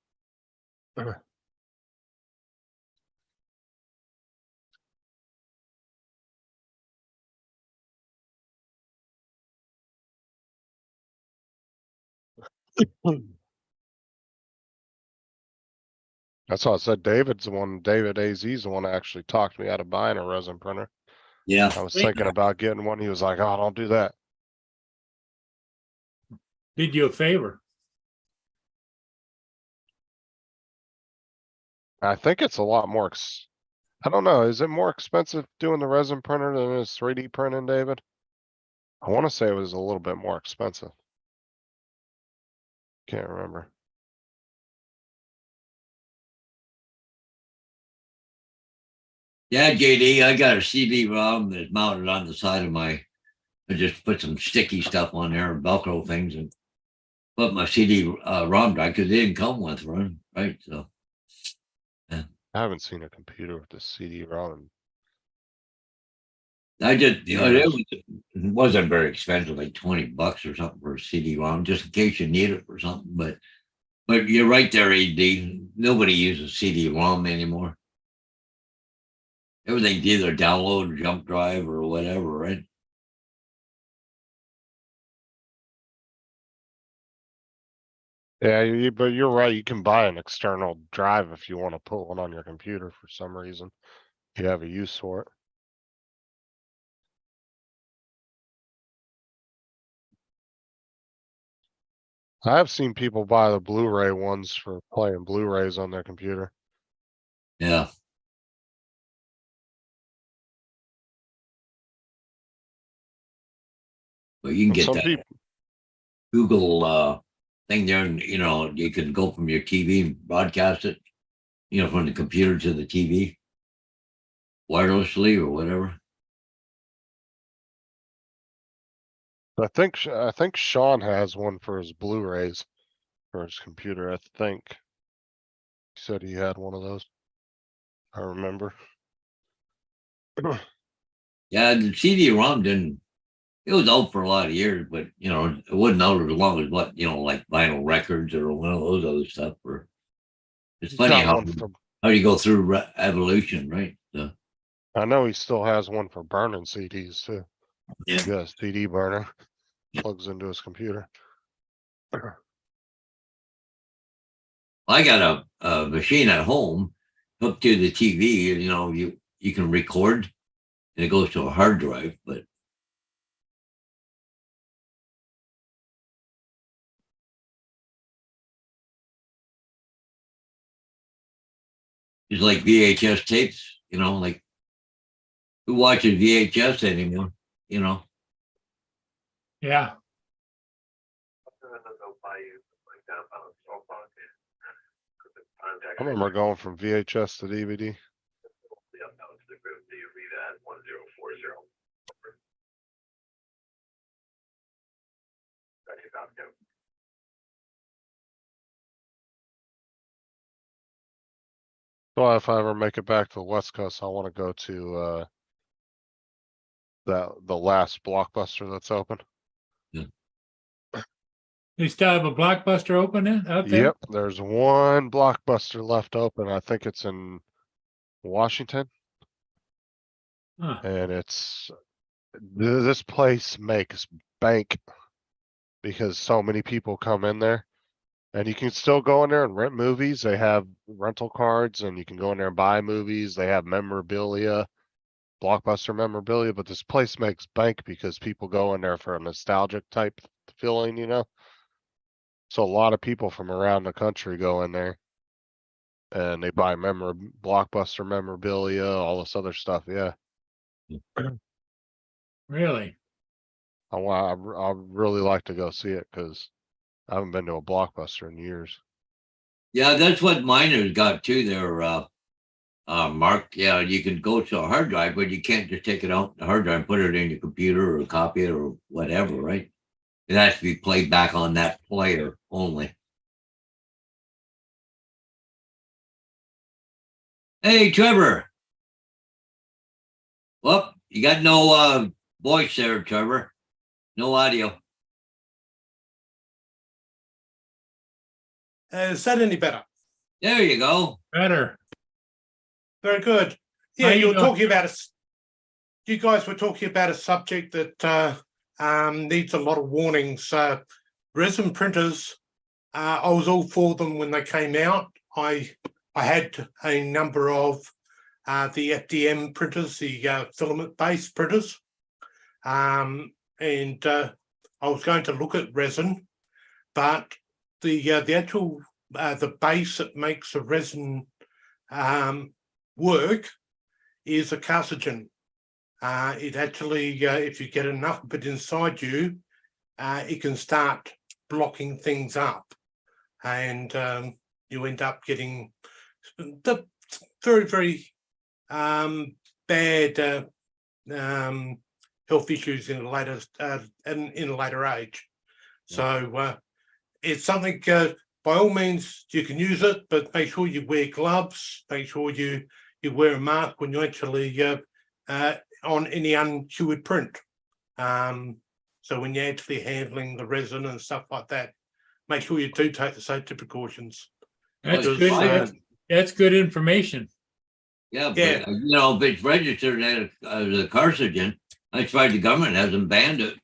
That's why I said David AZ's the one that actually talked me out of buying a resin printer. Yeah. I was thinking about getting one. He was like, "Oh, don't do that." Did you a favor. I think it's a lot more. I don't know. Is it more expensive doing the resin printer than it is 3D printing, David? I want to say it was a little bit more expensive. Can't remember. Yeah, JD, I got a CD-ROM that's mounted on the side of my, I just put some sticky stuff on there, Velcro things, and put my CD-ROM drive because they didn't come with one, right? So, I haven't seen a computer with a CD-ROM. I just, Years. it wasn't very expensive, like $20 or something for a CD-ROM, just in case you need it for something. But you're right there, AD. Nobody uses CD-ROM anymore. Everything's either download or jump drive or whatever, right? Yeah, but you're right. You can buy an external drive if you want to put one on your computer for some reason. You have a use for it. I have seen people buy the Blu-ray ones for playing Blu-rays on their computer. Yeah. But you can And get some that people, Google thing there, and you can go from your TV and broadcast it, from the computer to the TV wirelessly or whatever. I think Sean has one for his Blu-rays for his computer. I think he said he had one of those. I remember. Yeah, the CD-ROM didn't. It was out for a lot of years, but it wasn't out as long as what like vinyl records or one of those other stuff. Or it's He's funny got how one for, you go through evolution, right? So, I know he still has one for burning CDs too. Yeah. He has CD burner, plugs into his computer. I got a machine at home hooked to the TV, you know, you can record and it goes to a hard drive, but it's like VHS tapes, you know, like who watches VHS anymore, you know? Yeah. I remember going from VHS to DVD. So if I ever make it back to the West Coast, I want to go to the last Blockbuster that's open. They still have a Blockbuster open out there? Yep, there's one Blockbuster left open. I think it's in Washington, Huh. and this place makes bank because so many people come in there. And you can still go in there and rent movies. They have rental cards and you can go in there and buy movies. They have memorabilia, Blockbuster memorabilia, but this place makes bank because people go in there for a nostalgic type feeling, you know? So a lot of people from around the country go in there and they buy Blockbuster memorabilia, all this other stuff. Yeah. Really? I really like to go see it because I haven't been to a Blockbuster in years. Yeah, that's what miners got too there, Mark. Yeah, you can go to a hard drive, but you can't just take it out the hard drive and put it in your computer or copy it or whatever, right? It has to be played back on that player only. Hey, Trevor. Well, you got no voice there, Trevor. No audio. Is that any better? There you go. Better. Very good. How Yeah, you you were doing? talking about you guys were talking about a subject that needs a lot of warnings. Resin printers, I was all for them when they came out. I had a number of the FDM printers, the filament-based printers, and I was going to look at resin, but the actual the base that makes the resin work is a carcinogen. It actually, if you get enough of it inside you, it can start blocking things up, and you end up getting the very, very bad health issues in a later age. So it's something. By all means, you can use it, but make sure you wear gloves. Make sure you wear a mask when you actually on any uncured print. So when you're actually handling the resin and stuff like that, make sure you do take the safety precautions. That's Well, good. it's fine. That's good information. Yeah, but Yeah. you know, if it's registered as a carcinogen, that's why the government hasn't banned it.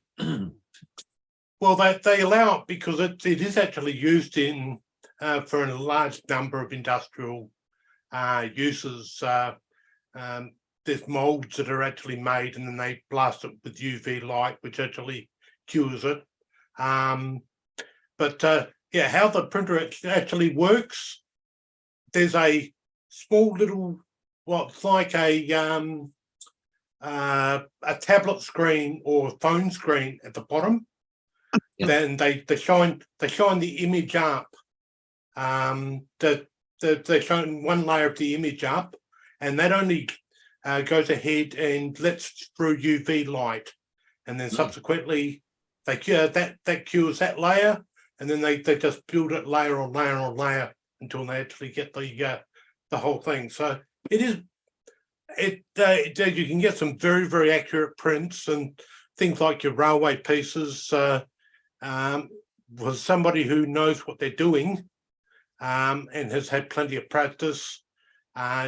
Well, they allow it because it is actually used in for a large number of industrial uses. There's molds that are actually made and then they blast it with UV light, which actually cures it. But yeah, how the printer actually works, there's a small little, what's like a tablet screen or a phone screen at the bottom. Yeah. Then they shine the image up. They're showing one layer of the image up, and that only goes ahead and lets through UV light, and then subsequently they that cures that layer, and then they just build it layer on layer on layer until they actually get the whole thing. So it is you can get some very, very accurate prints and things like your railway pieces. Was somebody who knows what they're doing and has had plenty of practice,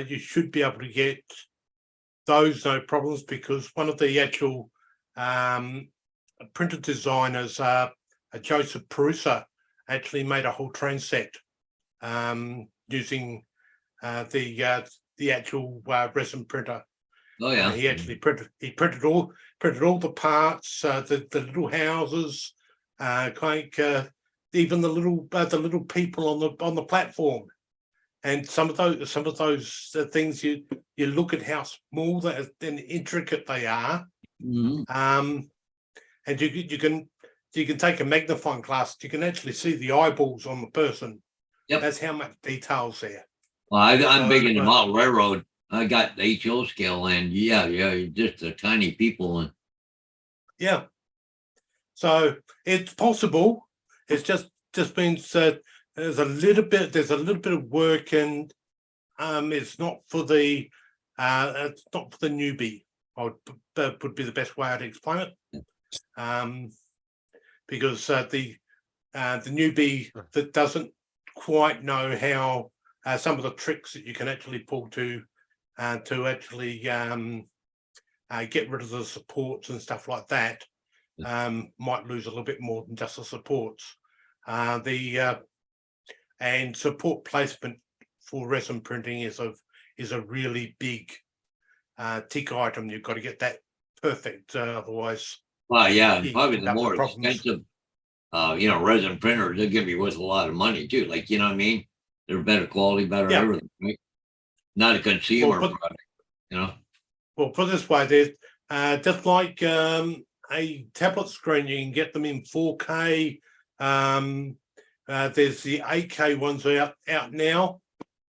you should be able to get those no problems, because one of the actual printer designers, Joseph Perusa, actually made a whole train set using the actual resin printer. Oh, yeah. He actually printed all the parts, the little houses, even the little people on the platform. And some of those things you look at how small and intricate they are. Mhm. And you can take a magnifying glass, you can actually see the eyeballs on the person. Yep. That's how much detail's there. Well, I'm big in the So, model railroad. I got the HO scale, and yeah, just the tiny people. And yeah. So it's possible. It's just means that there's a little bit of work, and it's not for the newbie. That would be the best way to explain it. Because the newbie that doesn't quite know how some of the tricks that you can actually pull to actually get rid of the supports and stuff like that, might lose a little bit more than just the supports. And support placement for resin printing is a really big tick item. You've got to get that perfect, otherwise. well, yeah, and You probably end the up with more problems. expensive, resin printers, they're gonna be worth a lot of money too. Like, you know what I mean? They're better quality, better Yeah. everything, right? Not a consumer Well, but- product, you know? Well, put it this way, there's just like a tablet screen, you can get them in 4K. There's the 8K ones out now,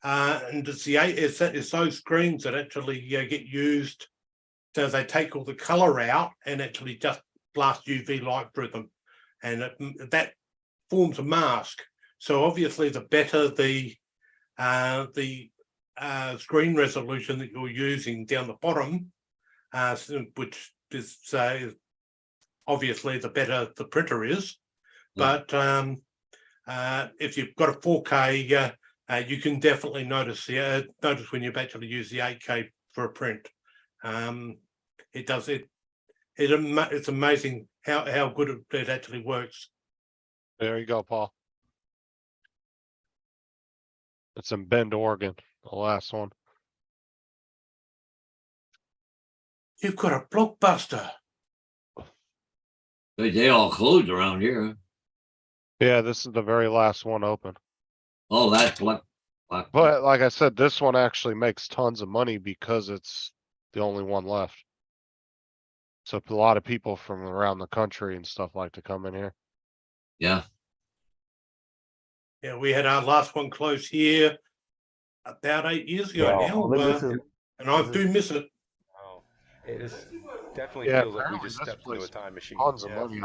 and it's those screens that actually get used. So they take all the color out and actually just blast UV light through them, and that forms a mask. So obviously, the better the screen resolution that you're using down the bottom, which is obviously the better the printer is. Yeah. But if you've got a 4K, you can definitely notice when you actually use the 8K for a print. It's amazing how good it actually works. There you go, Paul. It's in Bend, Oregon, the last one. You've got a Blockbuster. They all closed around here. Yeah, this is the very last one open. Oh, that's what. But like I said, this one actually makes tons of money because it's the only one left. So a lot of people from around the country and stuff like to come in here. Yeah. Yeah, we had our last one close here about 8 years ago now, and I do miss it. Oh, it is definitely Yeah, feels like we apparently just this stepped into a place time machine. Tons of Yeah. money.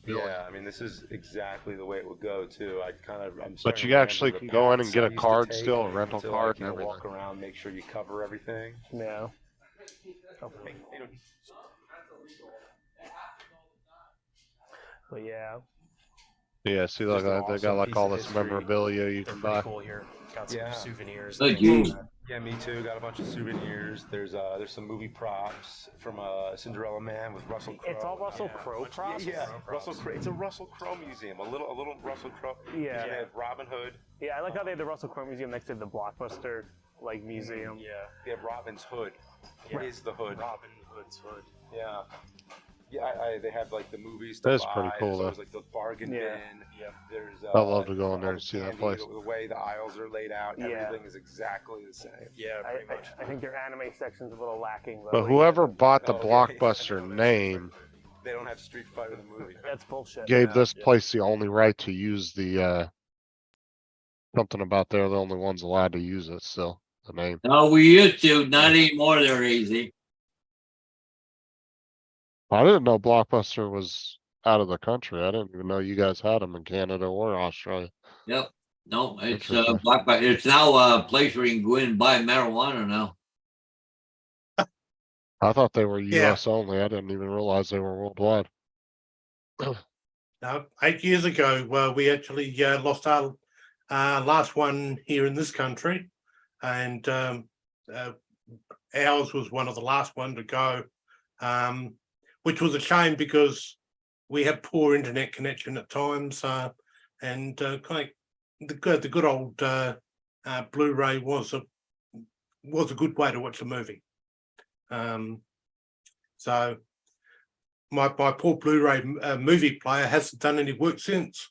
Yeah, I mean, this is exactly the way it would go too. I'm But starting you to actually remember can the go in and paths get I a used to card take still, a rental to, card like, and everything. walk around, make sure you cover everything. Yeah. But yeah, Yeah, see, Just like an they awesome got like piece all of this history. memorabilia you they're can pretty buy. cool here. Got some Yeah. souvenirs. Thank and things you. like that. Yeah, me too. Got a bunch of souvenirs. There's some movie props from Cinderella Man with Russell Crowe. It's all Russell Crowe props. Yeah, Russell Crowe. It's a Russell Crowe museum. A little Russell Crowe. Yeah. They have Robin Hood. Yeah, I like how they have the Russell Crowe Museum next to the Blockbuster like museum. Yeah. They have Robin's Hood. Is the hood. Robin Hood's hood. Yeah. Yeah, they have like the movies. That to is pretty buy. cool, There's though. always, like the bargain Yeah. bin. Yeah. There's. I'd love to go in all there the and see that candy, place. The way the aisles are laid out, Yeah. everything is exactly the same. Yeah, I think their anime section's a little lacking. Though. But Like, whoever bought the Oh, yeah, yeah. Blockbuster name They don't have Street Fighter the movie. that's bullshit. gave yeah. this place the only right to use the something about they're the only ones allowed to use it still, the name. No, we used to, not anymore. They're easy. I didn't know Blockbuster was out of the country. I didn't even know you guys had them in Canada or Australia. Yep. No, it's Interesting. it's now a place where you can go in and buy marijuana now. I thought they were Yeah. US only. I didn't even realize they were worldwide. Now, 8 years ago, we actually lost our last one here in this country, and ours was one of the last one to go, which was a shame because we had poor internet connection at times, and kind of the good old Blu-ray was was a good way to watch a movie. So my poor Blu-ray movie player hasn't done any work since,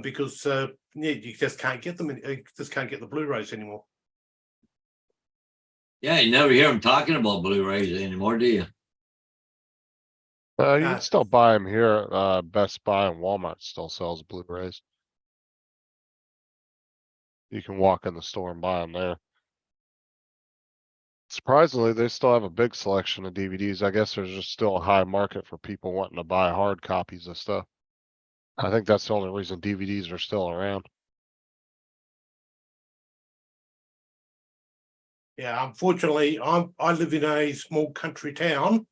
because you just can't get them. You just can't get the Blu-rays anymore. Yeah, you never hear them talking about Blu-rays anymore, do you? You Ah. can still buy them here. Best Buy and Walmart still sells Blu-rays. You can walk in the store and buy them there. Surprisingly, they still have a big selection of DVDs. I guess there's just still a high market for people wanting to buy hard copies of stuff. I think that's the only reason DVDs are still around. Yeah, unfortunately, I live in a small country town.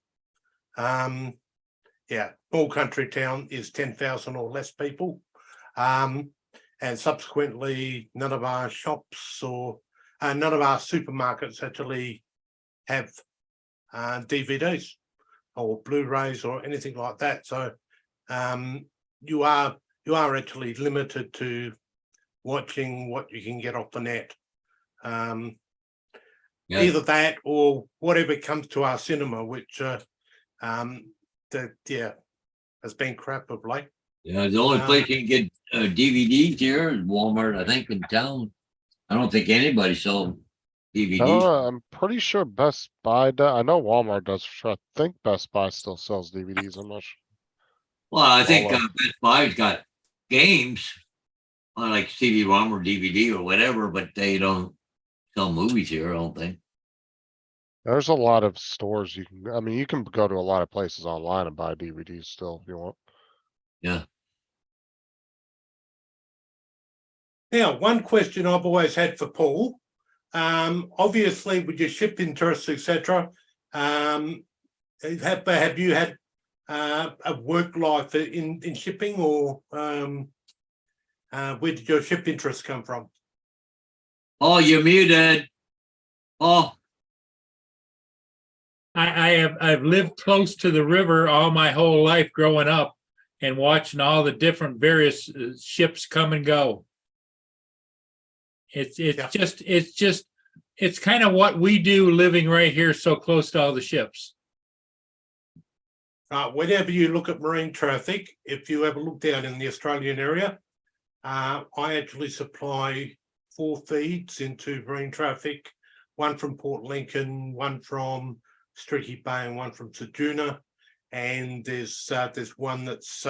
Yeah, small country town is 10,000 or less people. And subsequently, none of our shops or none of our supermarkets actually have DVDs or Blu-rays or anything like that. So you are actually limited to watching what you can get off the net. Yeah. Either that or whatever comes to our cinema, which has been crap of late. Yeah, the only place you can get DVDs here is Walmart, I think, in town. I don't think anybody sells DVDs. I'm pretty sure Best Buy does. I know Walmart does. I think Best Buy still sells DVDs. I'm not sure. Well, I think Walmart. Best Buy's got games on like CD-ROM or DVD or whatever, but they don't sell movies here, I don't think. There's a lot of stores you can, I mean, you can go to a lot of places online and buy DVDs still if you want. Yeah. Now, one question I've always had for Paul, obviously with your ship interests, etc., have you had a work life in shipping, or where did your ship interest come from? Oh, you're muted. Oh, I've lived close to the river all my whole life growing up and watching all the different various ships come and go. It's kind of what we do living right here so close to all the ships. Whenever you look at marine traffic, if you ever look down in the Australian area, I actually supply 4 feeds into marine traffic, one from Port Lincoln, one from Streaky Bay, and one from Ceduna. And there's one that's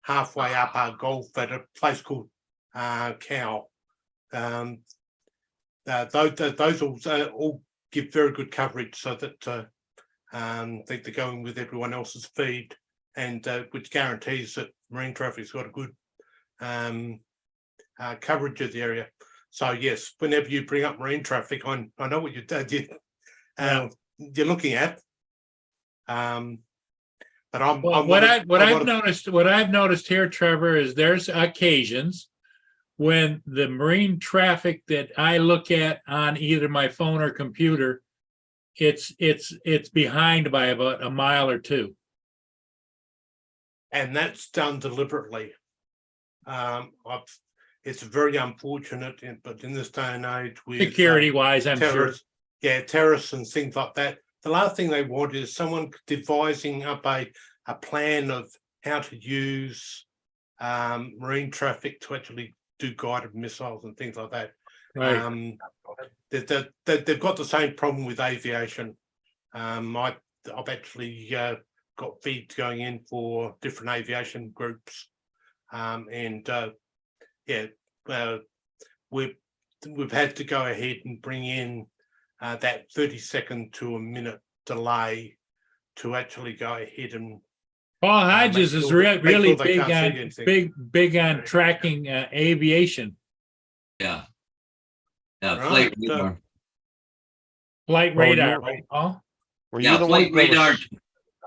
halfway up our Gulf at a place called Cow. Those all give very good coverage, so that they're going with everyone else's feed, and which guarantees that marine traffic's got a good coverage of the area. So yes, whenever you bring up marine traffic, I know what you're looking at. But what I've noticed here, Trevor, is there's occasions when the marine traffic that I look at on either my phone or computer, it's behind by about a mile or two. And that's done deliberately. It's very unfortunate, but in this day and age, with security-wise, I'm sure. Terrorists and things like that. The last thing they want is someone devising up a plan of how to use marine traffic to actually do guided missiles and things like that. Right. They've got the same problem with aviation. I've actually got feeds going in for different aviation groups, we've had to go ahead and bring in that 30-second to a minute delay to actually go ahead and. Paul Hodges is really big on tracking aviation. yeah. Right, Flight radar, right, Paul? Were you Yeah, the one Flight that was- Radar.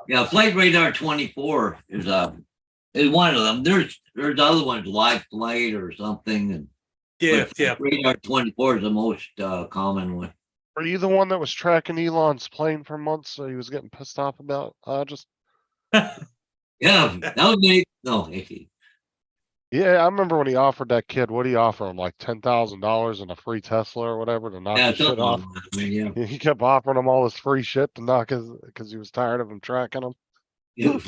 Yeah, Flight Radar 24 is one of them. There's other ones, Live Flight or something, and Yeah, but yeah. Radar 24 is the most common one. Were you the one that was tracking Elon's plane for months, so he was getting pissed off about? Yeah, that was me. No, Yeah, I remember when he offered that kid, what he offer him, like $10,000 and a free Tesla or whatever to knock Yeah, his shit something off. like that. I mean, yeah. He kept offering him all this free shit to knock his, because he was tired of him tracking him. Yeah.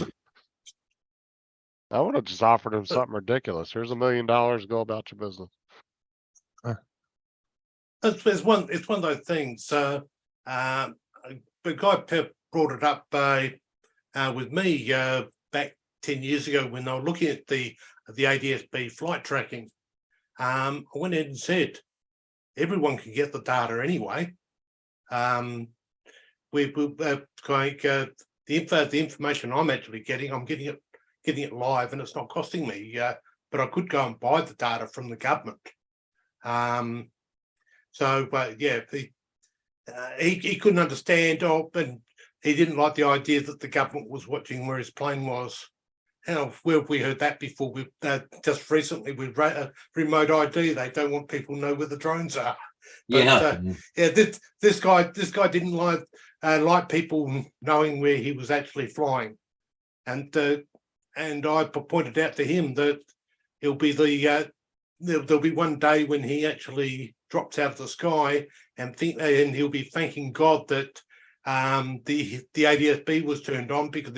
I would have just offered him something ridiculous. Here's $1 million, go about your business. It's one of those things. The guy Pep brought it up with me back 10 years ago when they were looking at the ADSB flight tracking. I went in and said, everyone can get the data anyway. The information I'm actually getting, I'm getting it live, and it's not costing me. But I could go and buy the data from the government. He couldn't understand, and he didn't like the idea that the government was watching where his plane was. Where have we heard that before? We just recently with remote ID, they don't want people to know where the drones are. But, this guy didn't like people knowing where he was actually flying, and I pointed out to him that it'll be there'll be one day when he actually drops out of the sky and he'll be thanking God that the ADSB was turned on, because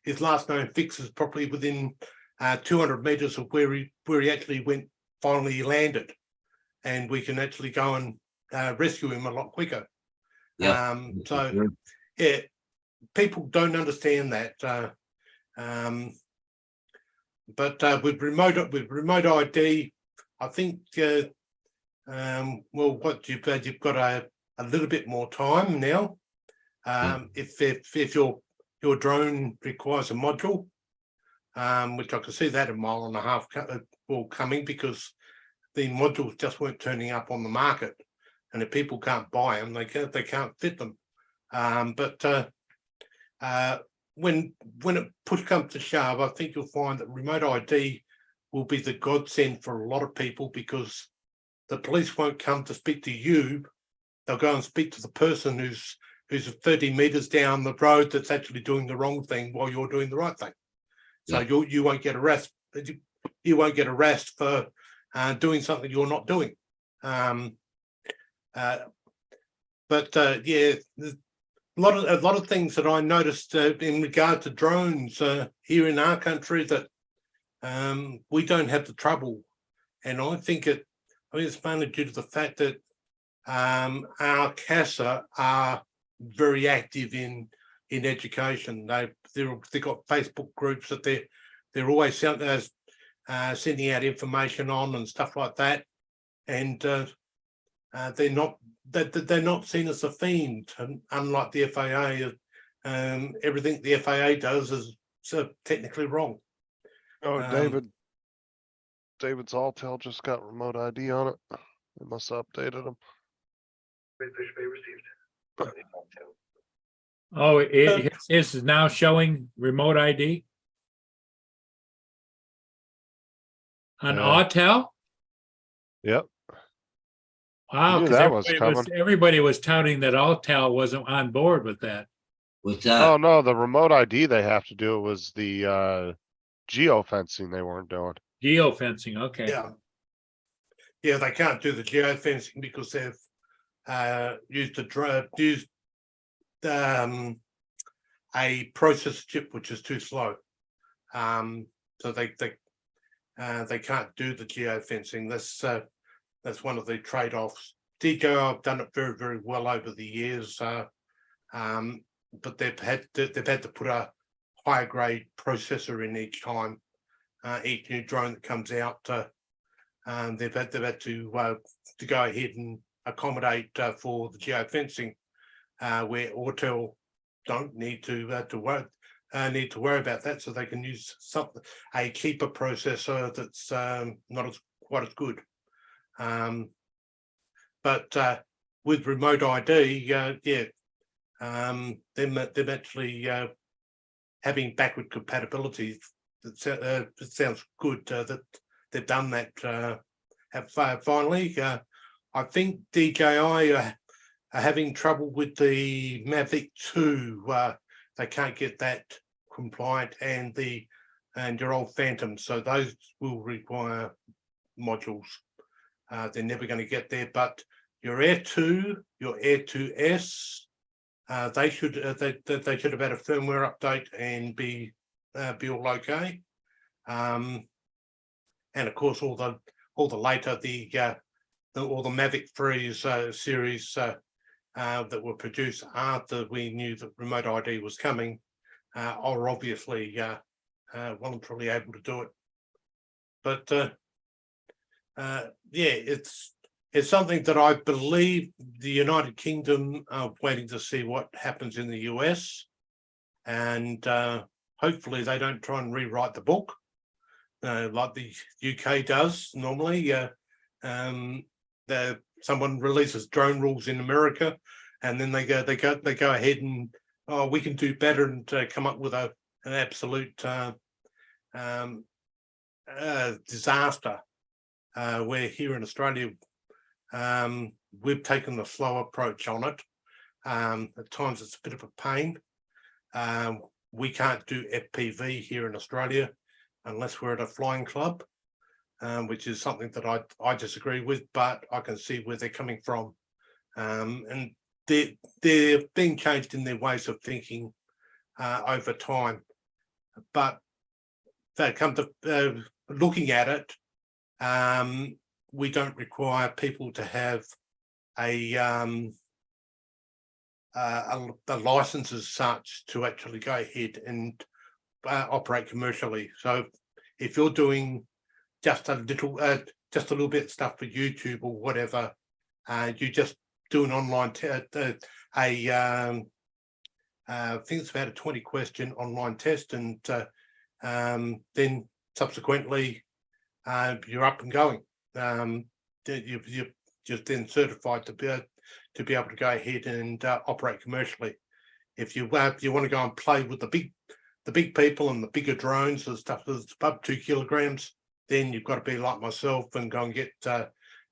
his last known fix is probably within 200 meters of where he actually finally landed, and we can actually go and rescue him a lot quicker. Yeah. People don't understand that. But with remote ID, I think you've got a little bit more time now. If your drone requires a module, which I can see that 1.5 miles coming, because the modules just weren't turning up on the market, and if people can't buy them, they can't fit them. When it push comes to shove, I think you'll find that remote ID will be the godsend for a lot of people, because the police won't come to speak to you. They'll go and speak to the person who's 30 meters down the road that's actually doing the wrong thing while you're doing the right thing. So you won't get arrested. You won't get arrested for doing something you're not doing. A lot of things that I noticed in regard to drones here in our country that we don't have the trouble, and I think it's mainly due to the fact that our CASA are very active in education. They've got Facebook groups that they're always sending out information on and stuff like that, and they're not seen as a fiend, unlike the FAA. Everything the FAA does is technically wrong. Oh, David's Altel just got remote ID on it. They must have updated them. Oh, it is now showing remote ID on Autel. Yep. Wow, knew because that was coming. everybody was touting that Autel wasn't on board with that. What's that? Oh no, the remote ID they have to do was the geofencing they weren't doing. Geofencing, okay. Yeah, they can't do the geofencing because they've used a processor chip which is too slow. So they can't do the geofencing. That's one of the trade-offs. DJI have done it very, very well over the years, but they've had to put a higher grade processor in each time. Each new drone that comes out, they've had to go ahead and accommodate for the geofencing, where Autel don't need to worry about that, so they can use a cheaper processor that's not quite as good. But with remote ID, them actually having backward compatibility, it sounds good that they've done that. Finally, I think DJI are having trouble with the Mavic 2. They can't get that compliant, and the and your old Phantoms. So those will require modules. They're never going to get there, but your Air 2, your Air 2S, they should have had a firmware update and be all okay. And of course, all the later all the Mavic 3s series that were produced after we knew that remote ID was coming are obviously voluntarily able to do it. But yeah, it's something that I believe the United Kingdom are waiting to see what happens in the US, and hopefully they don't try and rewrite the book like the UK does normally. Someone releases drone rules in America, and then they go ahead and we can do better and come up with an absolute disaster. Where here in Australia, we've taken the slow approach on it. At times it's a bit of a pain. We can't do FPV here in Australia unless we're at a flying club, which is something that I disagree with, but I can see where they're coming from. And they're being changed in their ways of thinking over time. But they come to looking at it, we don't require people to have a license as such to actually go ahead and operate commercially. So if you're doing just a little bit of stuff for YouTube or whatever, you just do an online I think it's about a 20-question online test, and then subsequently you're up and going. You're just then certified to be able to go ahead and operate commercially. If you want to go and play with the big people and the bigger drones and stuff that's above 2 kilograms, then you've got to be like myself and go and get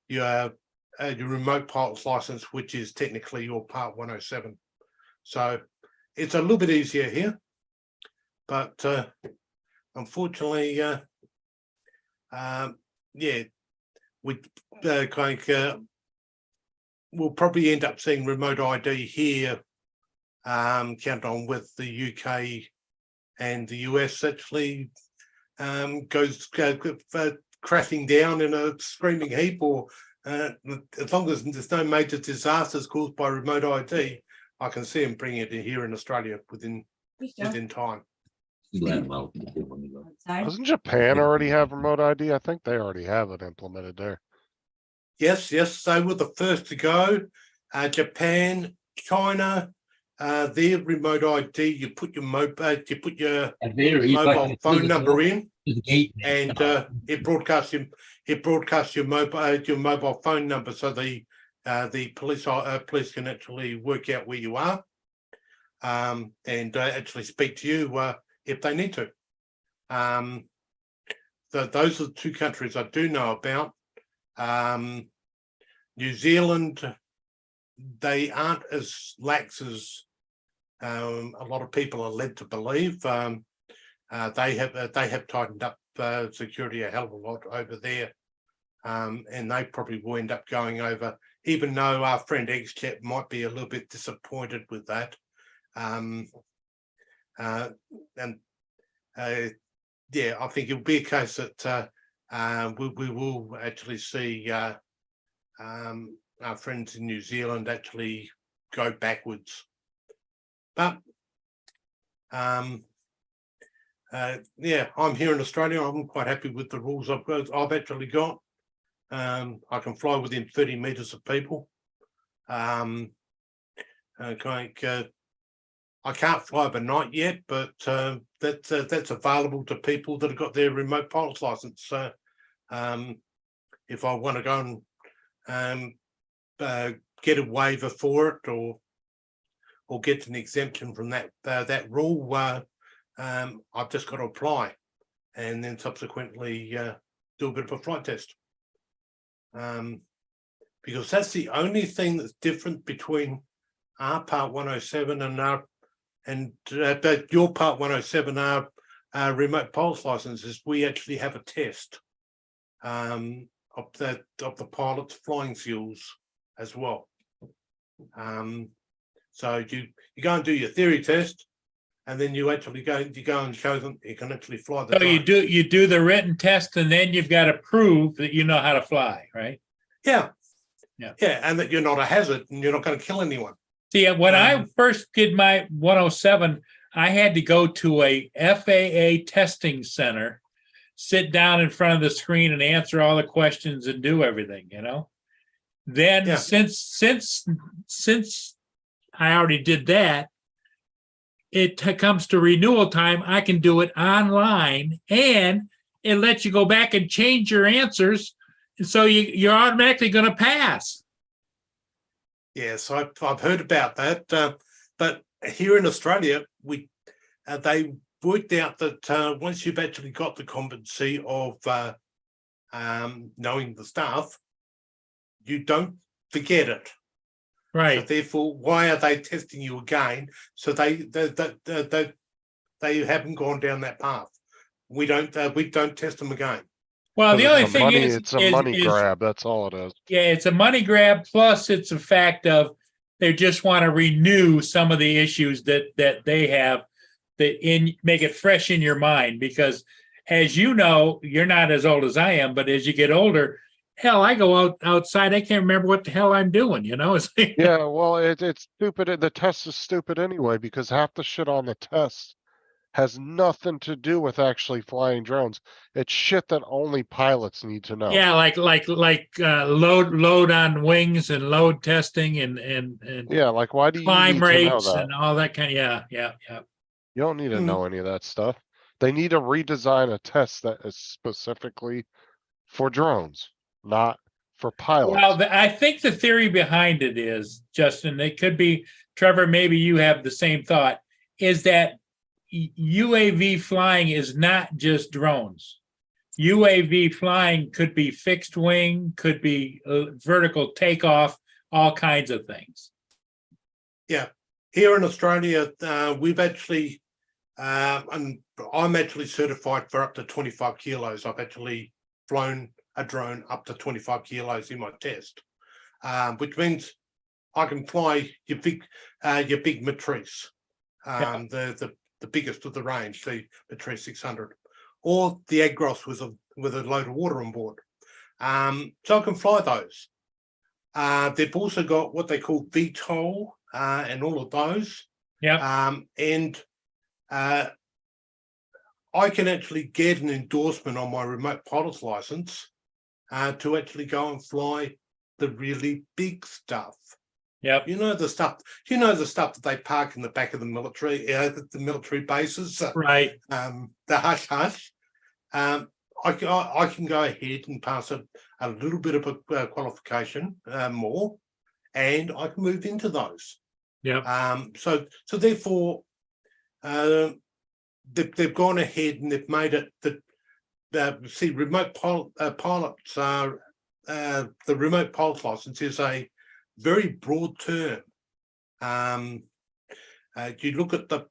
your remote pilot's license, which is technically your Part 107. So it's a little bit easier here, but unfortunately, yeah, we'll probably end up seeing remote ID here, count on with the UK and the US actually goes crashing down in a screaming heap, or as long as there's no major disasters caused by remote ID, I can see them bringing it in here in Australia within time. Doesn't Japan already have remote ID? I think they already have it implemented there. Yes, they were the first to go. Japan, China, their remote ID. You put your mobile phone number in, and it broadcasts your mobile phone number, so the police can actually work out where you are, and actually speak to you if they need to. Those are the two countries I do know about. New Zealand, they aren't as lax as a lot of people are led to believe. They have tightened up security a hell of a lot over there, and they probably will end up going over, even though our friend XChat might be a little bit disappointed with that. Yeah, I think it'll be a case that we will actually see our friends in New Zealand actually go backwards. But yeah, I'm here in Australia. I'm quite happy with the rules I've actually got. I can fly within 30 meters of people. I can't fly overnight yet, but that's available to people that have got their remote pilot's license. So if I want to go and get a waiver for it, or get an exemption from that rule, I've just got to apply, and then subsequently do a bit of a flight test. Because that's the only thing that's different between our Part 107 and your Part 107, remote pilot's license is we actually have a test of the pilot's flying skills as well. So you go and do your theory test, and then you go and show them you can actually fly the So drone. you do the written test, and then you've got to prove that you know how to fly, right? Yeah. Yeah. Yeah, and that you're not a hazard and you're not going to kill anyone. See, when I first did my 107, I had to go to a FAA testing center, sit down in front of the screen and answer all the questions and do everything, you know? Then Yeah. since I already did that, it comes to renewal time, I can do it online, and it lets you go back and change your answers. So you're automatically going to pass. Yes, I've heard about that. But here in Australia, they worked out that once you've actually got the competency of knowing the stuff, you don't forget it. Right. So therefore, why are they testing you again? So they haven't gone down that path. We don't test them again. Well, the only thing is, it's a money grab. That's all it is. Yeah, it's a money grab. Plus, it's a fact of they just want to renew some of the issues that they have make it fresh in your mind. Because, as you know, you're not as old as I am, but as you get older, hell, I go outside, I can't remember what the hell I'm doing. You know? Yeah, well, it's stupid. The test is stupid anyway because half the shit on the test has nothing to do with actually flying drones. It's shit that only pilots need to know. Yeah, like load on wings and load testing and Yeah, like why do you climb need to know rates that? and all that kind of yeah. You don't need to Mhm. know any of that stuff. They need to redesign a test that is specifically for drones, not for pilots. Well, I think the theory behind it is, Justin, it could be, Trevor, maybe you have the same thought, is that UAV flying is not just drones. UAV flying could be fixed wing, could be vertical takeoff, all kinds of things. Yeah, here in Australia, we've actually, and I'm actually certified for up to 25 kilos. I've actually flown a drone up to 25 kilos in my test, which means I can fly your big Matrice, the biggest of the range, the Matrice 600, or the Agros with a load of water on board. So I can fly those. They've also got what they call VTOL and all of those. Yeah. And I can actually get an endorsement on my remote pilot's license to actually go and fly the really big stuff. Yep. You know the stuff that they park in the back of the military bases. Right. The hush hush. I can go ahead and pass a little bit of a qualification more, and I can move into those. Yeah. So therefore, they've gone ahead and they've made it that remote pilots are the remote pilot license is a very broad term. You look at the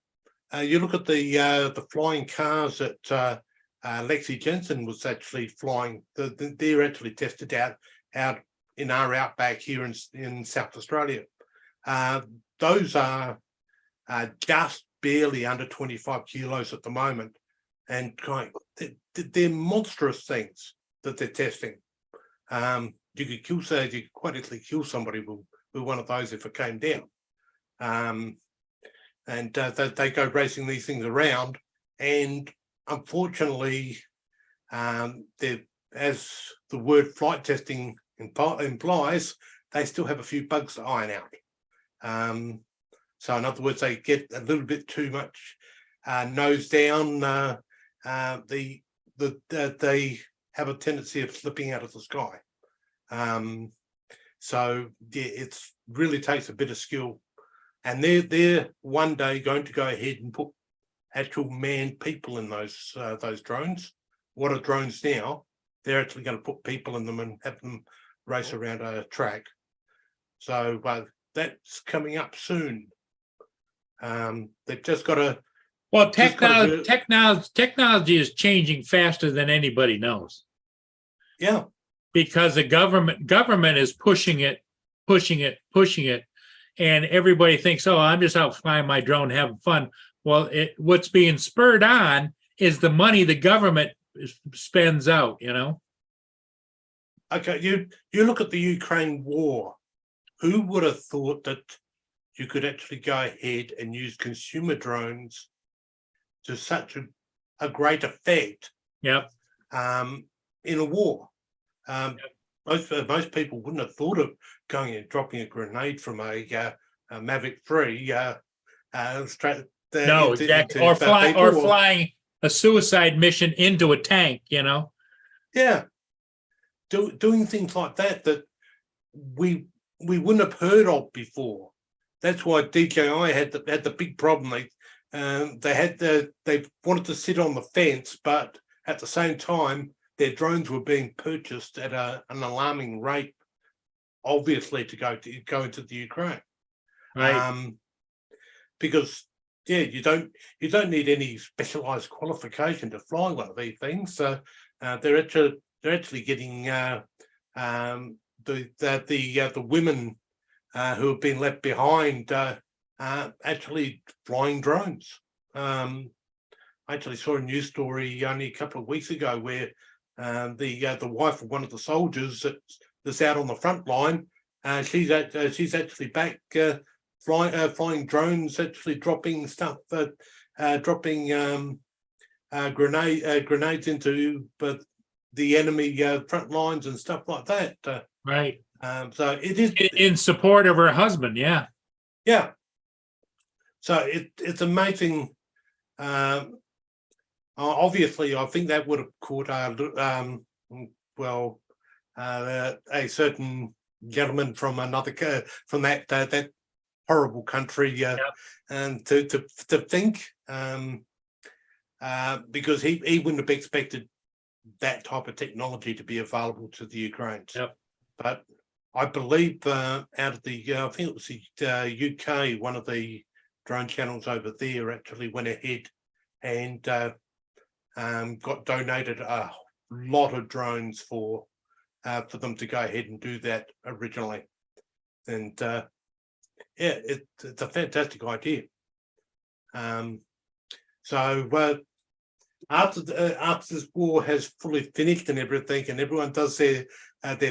flying cars that Lexi Jensen was actually flying. They're actually tested out in our outback here in South Australia. Those are just barely under 25 kilos at the moment, and they're monstrous things that they're testing. You could quite easily kill somebody with one of those if it came down. And they go racing these things around, and unfortunately, as the word flight testing implies, they still have a few bugs to iron out. So in other words, they get a little bit too much nose down. They have a tendency of slipping out of the sky. So yeah, it really takes a bit of skill, and they're one day going to go ahead and put actual manned people in those drones. What are drones now? They're actually going to put people in them and have them race around a track. So that's coming up soon. They've just got to Well, Just gotta technology is changing faster than anybody knows, Yeah, because the government is pushing it, and everybody thinks, oh, I'm just out flying my drone, having fun. Well, what's being spurred on is the money the government spends out, you know? okay, you look at the Ukraine war. Who would have thought that you could actually go ahead and use consumer drones to such a great effect Yep. in a war? Most people wouldn't have thought of going and dropping a grenade from a Mavic 3 straight there. No, into- exactly. into people, Flying a suicide mission into a tank, you know? Yeah, doing things like that we wouldn't have heard of before. That's why DJI had the big problem. They wanted to sit on the fence, but at the same time, their drones were being purchased at an alarming rate, obviously to go into the Ukraine. Right. Because you don't need any specialized qualification to fly one of these things. So they're actually getting the women who have been left behind actually flying drones. I actually saw a news story only a couple of weeks ago where the wife of one of the soldiers that's out on the front line, she's actually back flying drones, actually dropping stuff, dropping grenades into the enemy front lines and stuff like that. Right. So it is In support of her husband, yeah. Yeah. So it's amazing. Obviously, I think that would have caught a certain gentleman from another from that horrible country, and to think, because he wouldn't have expected that type of technology to be available to the Ukrainians. Yep. But I believe out of the, I think it was the UK, one of the drone channels over there actually went ahead and got donated a lot of drones for them to go ahead and do that originally. And it's a fantastic idea. So after this war has fully finished and everything, and everyone does their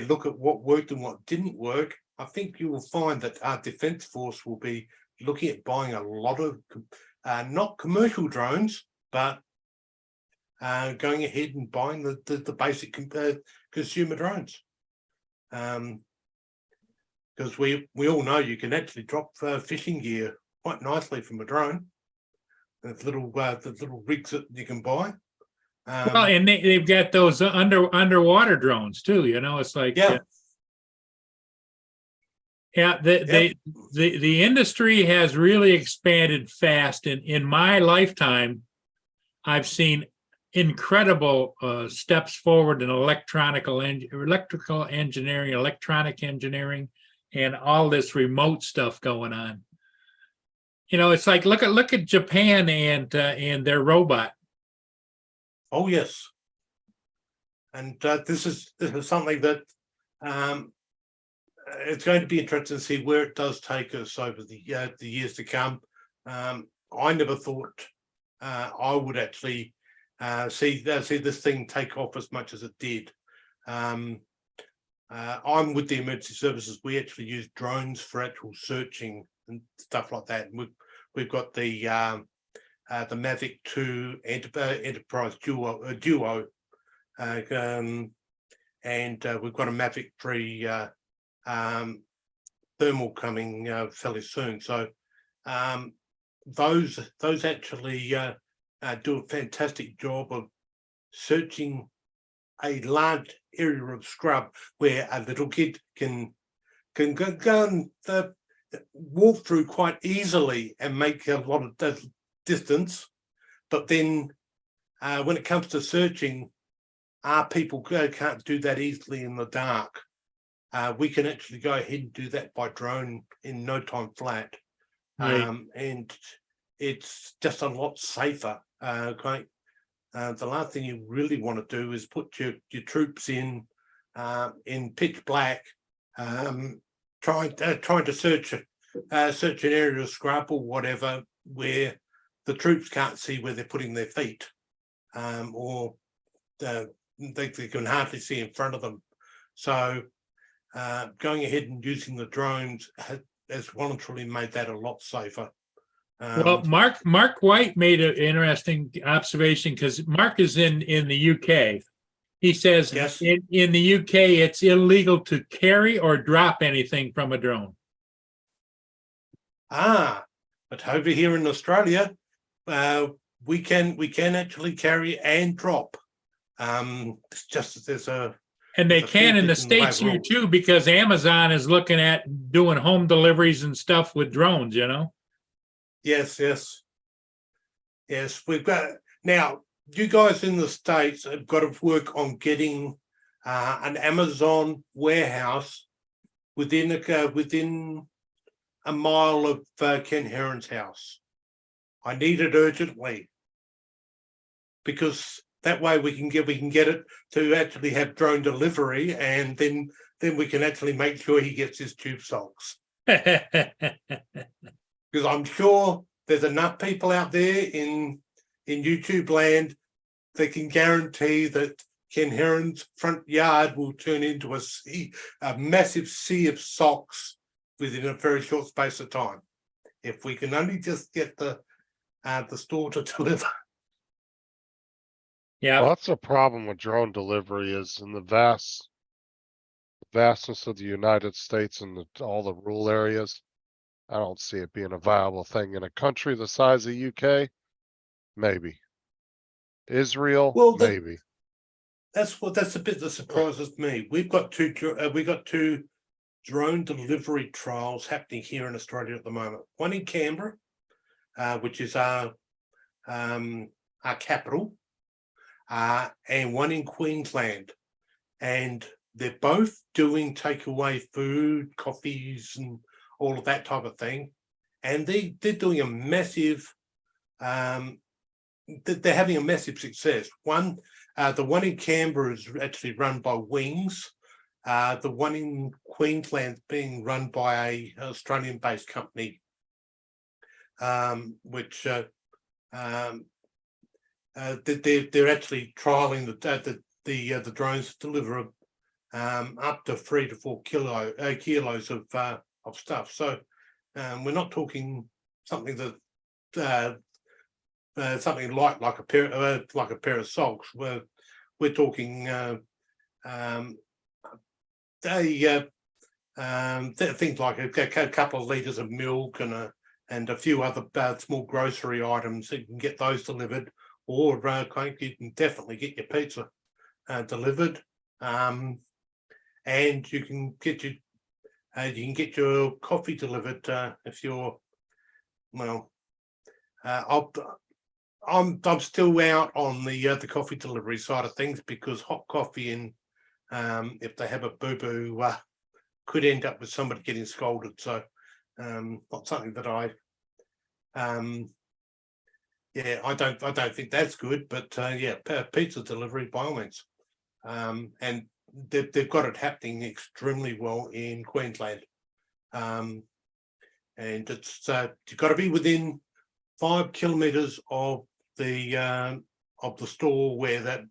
look at what worked and what didn't work, I think you will find that our Defence Force will be looking at buying a lot of not commercial drones, but going ahead and buying the basic consumer drones. Because we all know you can actually drop fishing gear quite nicely from a drone. There's the little rigs that you can buy. Well, and they've got those underwater drones too. You know, it's like Yeah. The industry has really expanded fast. In my lifetime, I've seen incredible steps forward in electrical engineering, electronic engineering, and all this remote stuff going on. You know, it's like look at Japan and their robot. Oh yes, and this is something that it's going to be interesting to see where it does take us over the years to come. I never thought I would actually see this thing take off as much as it did. I'm with the emergency services. We actually use drones for actual searching and stuff like that. And we've got the Mavic 2 Enterprise Duo, and we've got a Mavic 3 thermal coming fairly soon. So those actually do a fantastic job of searching a large area of scrub where a little kid can go and walk through quite easily and make a lot of distance. But then when it comes to searching, our people can't do that easily in the dark. We can actually go ahead and do that by drone in no time flat. Right. And it's just a lot safer. Okay. The last thing you really want to do is put your troops in pitch black, trying to search an area of scrub or whatever where the troops can't see where they're putting their feet, or they can hardly see in front of them. So going ahead and using the drones has voluntarily made that a lot safer. Well, Mark White made an interesting observation because Mark is in the UK. He says Yes. in the UK it's illegal to carry or drop anything from a drone. But over here in Australia, we can actually carry and drop. It's just that there's a And they There's a can few in the things in the way States here wrong. too, because Amazon is looking at doing home deliveries and stuff with drones, you know? yes. We've got now. You guys in the States have got to work on getting an Amazon warehouse within a mile of Ken Heron's house. I need it urgently because that way we can get it to actually have drone delivery, and then we can actually make sure he gets his tube socks. Because I'm sure there's enough people out there in YouTube land that can guarantee that Ken Heron's front yard will turn into a massive sea of socks within a very short space of time. If we can only just get the store to deliver. Yeah. Well, that's the problem with drone delivery is in the vastness of the United States and all the rural areas. I don't see it being a viable thing in a country the size of UK. Maybe. Israel, Well, maybe. That's the bit that surprises me. We've got two drone delivery trials happening here in Australia at the moment. One in Canberra, which is our capital, and one in Queensland, and they're both doing takeaway food, coffees, and all of that type of thing, and they're doing a massive. They're having a massive success. The one in Canberra is actually run by Wings. The one in Queensland is being run by a Australian-based company, which they're actually trialing the drones to deliver up to 3 to 4 kilos of stuff. So we're not talking something that something like a pair of socks. We're talking things like a couple of liters of milk and a few other small grocery items. So you can get those delivered, or you can definitely get your pizza delivered, and you can get your coffee delivered if you're well. I'm still out on the coffee delivery side of things because hot coffee and if they have a boo-boo could end up with somebody getting scolded. So not something that I don't think that's good. But pizza delivery by all means, and they've got it happening extremely well in Queensland, and it's you've got to be within 5 kilometers of the store where they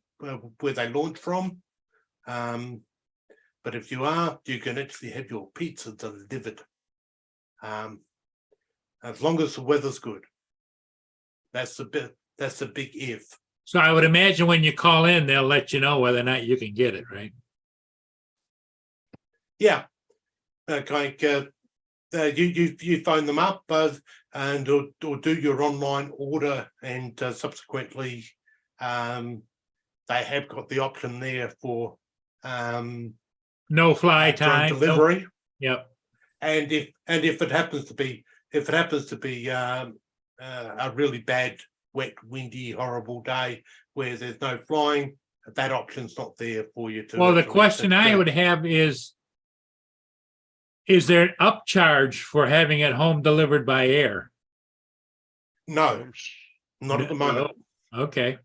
launch from. But if you are, you can actually have your pizza delivered. As long as the weather's good. That's the big if. So I would imagine when you call in, they'll let you know whether or not you can get it, right? Yeah. You phone them up and or do your online order, and subsequently they have got the option there for No fly drone time. delivery. Yep. And if it happens to be a really bad, wet, windy, horrible day where there's no flying, that option's not there for you to. Well, the actually question I do. would have is there an upcharge for having it home delivered by air? No, not at the moment. Okay.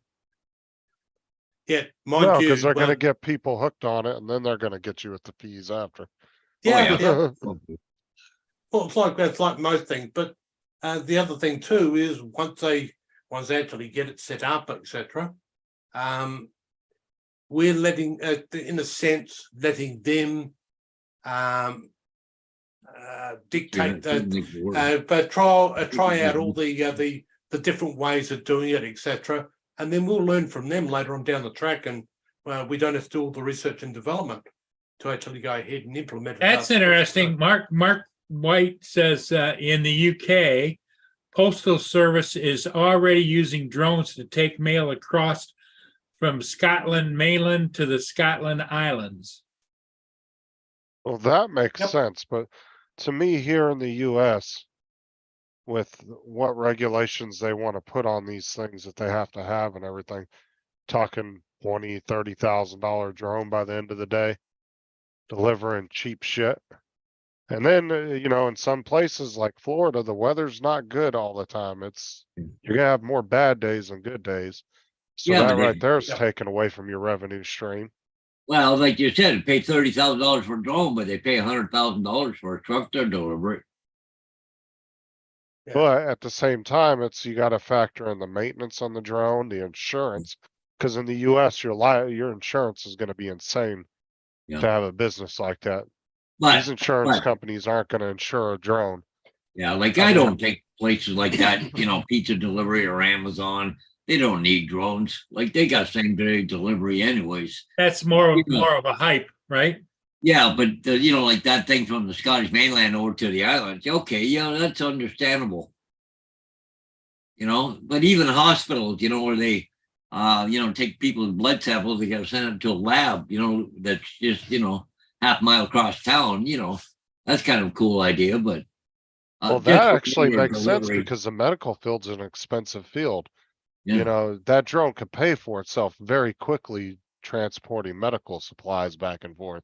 Yeah, mind No, you. because they're gonna get people hooked on it and then they're gonna get you with the fees after. Yeah, yeah. yeah. Well, it's like most things, but the other thing too is once they actually get it set up, etc. We're letting, in a sense, letting them dictate that, but try out all the different ways of doing it, etc. And then we'll learn from them later on down the track, and we don't have to do all the research and development to actually go ahead and implement it. That's interesting. Mark White says in the UK, Postal Service is already using drones to take mail across from Scotland mainland to the Scotland Islands. Well, that makes Yep. sense, but to me here in the US, with what regulations they want to put on these things that they have to have and everything, talking $20,000-$30,000 drone by the end of the day, delivering cheap shit. And then, in some places like Florida, the weather's not good all the time. You're gonna have more bad days than good days. So Yeah, that but right there is yeah. taken away from your revenue stream. Well, like you said, they pay $30,000 for a drone, but they pay $100,000 for a truck to deliver it. Yeah. But at the same time, you gotta factor in the maintenance on the drone, the insurance. Cause in the US, your insurance is gonna be insane Yeah. to have a business like that. But These insurance but- companies aren't gonna insure a drone. yeah, like I don't think places like that, pizza delivery or Amazon, they don't need drones. Like they got same day delivery anyways. That's more Yeah. of a hype, right? Yeah, but like that thing from the Scottish mainland over to the islands. Okay, that's understandable. But even hospitals, where they take people's blood samples, they gotta send it to a lab, that's just, half a mile across town, that's kind of a cool idea, but Well, just that for actually regular makes sense delivery, because the medical field's an expensive field. yeah. That drone could pay for itself very quickly transporting medical supplies back and forth.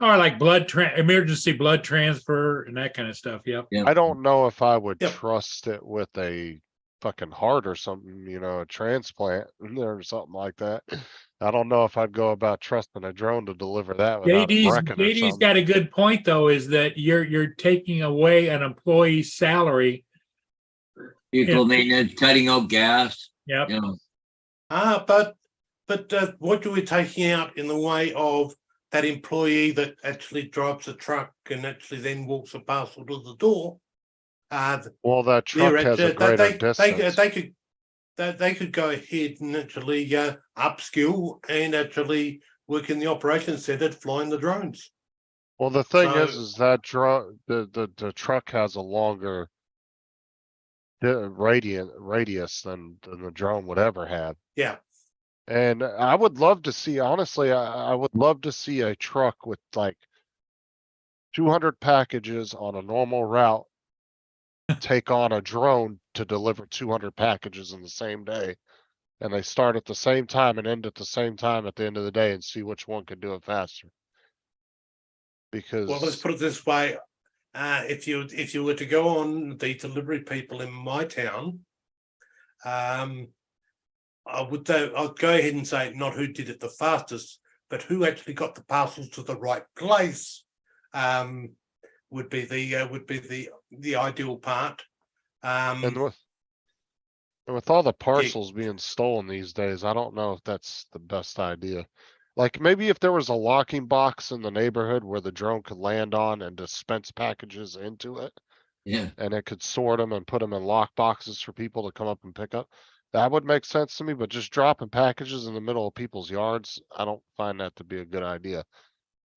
Or like emergency blood transfer and that kind of stuff. Yep. Yeah. I don't know if I would Yep. trust it with a fucking heart or something, a transplant or something like that. I don't know if I'd go about trusting a drone to deliver that without it wrecking or JD's something. got a good point though, is that you're taking away an employee's salary. Vehicle Yeah. maintenance, cutting out gas, Yep. But what are we taking out in the way of that employee that actually drives a truck and actually then walks a parcel to the door? Well, that truck has a greater distance. They could go ahead and actually upskill and actually work in the operations center flying the drones. Well, the thing So- is that the truck has a longer radius than the drone would ever have. Yeah. And I would love to see, honestly, I would love to see a truck with like 200 packages on a normal route take on a drone to deliver 200 packages in the same day. And they start at the same time and end at the same time at the end of the day and see which one can do it faster. Because Well, let's put it this way. If you were to go on the delivery people in my town, I'd go ahead and say not who did it the fastest, but who actually got the parcels to the right place. Would be the ideal part. and with all the parcels being stolen these days, I don't know if that's the best idea. Like maybe if there was a locking box in the neighborhood where the drone could land on and dispense packages into it, Yeah. and it could sort them and put them in lock boxes for people to come up and pick up. That would make sense to me, but just dropping packages in the middle of people's yards, I don't find that to be a good idea.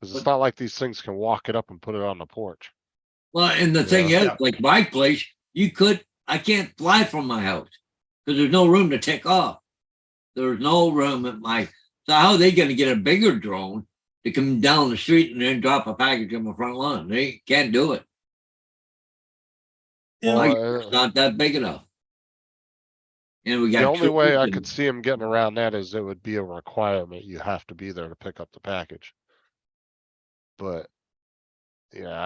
Cause it's not like these things can walk it up and put it on the porch. Well, and the thing Yeah. is, like my place, I can't fly from my house because there's no room to take off. There's no room so how are they going to get a bigger drone to come down the street and then drop a package on my front lawn? They can't do it. Yeah. My Well, yard's not that big enough. And we got The only way I children. could see him getting around that is it would be a requirement. You have to be there to pick up the package. But yeah,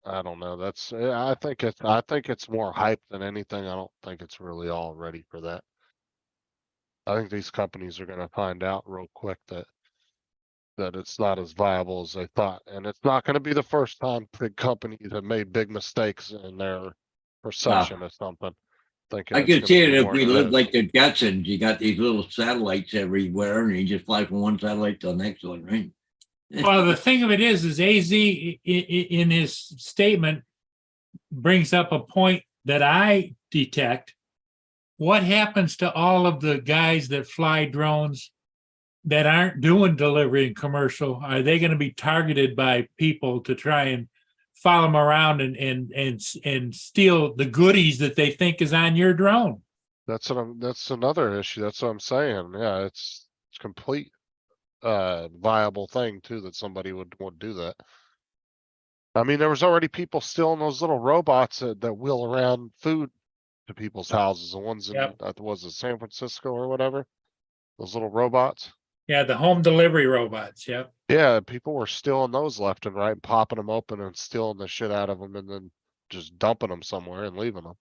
I don't know. I think it's more hype than anything. I don't think it's really all ready for that. I think these companies are gonna find out real quick that it's not as viable as they thought. And it's not gonna be the first time big companies have made big mistakes in their perception of something. Thinking I it's could gonna see be it if more we than it lived is. like the Jetsons. You got these little satellites everywhere and you just fly from one satellite to the next one, right? Well, the thing of it is AZ in his statement brings up a point that I detect. What happens to all of the guys that fly drones that aren't doing delivery and commercial? Are they going to be targeted by people to try and follow them around and steal the goodies that they think is on your drone? That's another issue. That's what I'm saying. Yeah, it's complete viable thing too that somebody would do that. I mean, there was already people stealing those little robots that wheel around food to people's houses. The ones in Yep. was it San Francisco or whatever? Those little robots. Yeah, the home delivery robots. Yep. Yeah, people were stealing those left and right, popping them open and stealing the shit out of them, and then just dumping them somewhere and leaving them.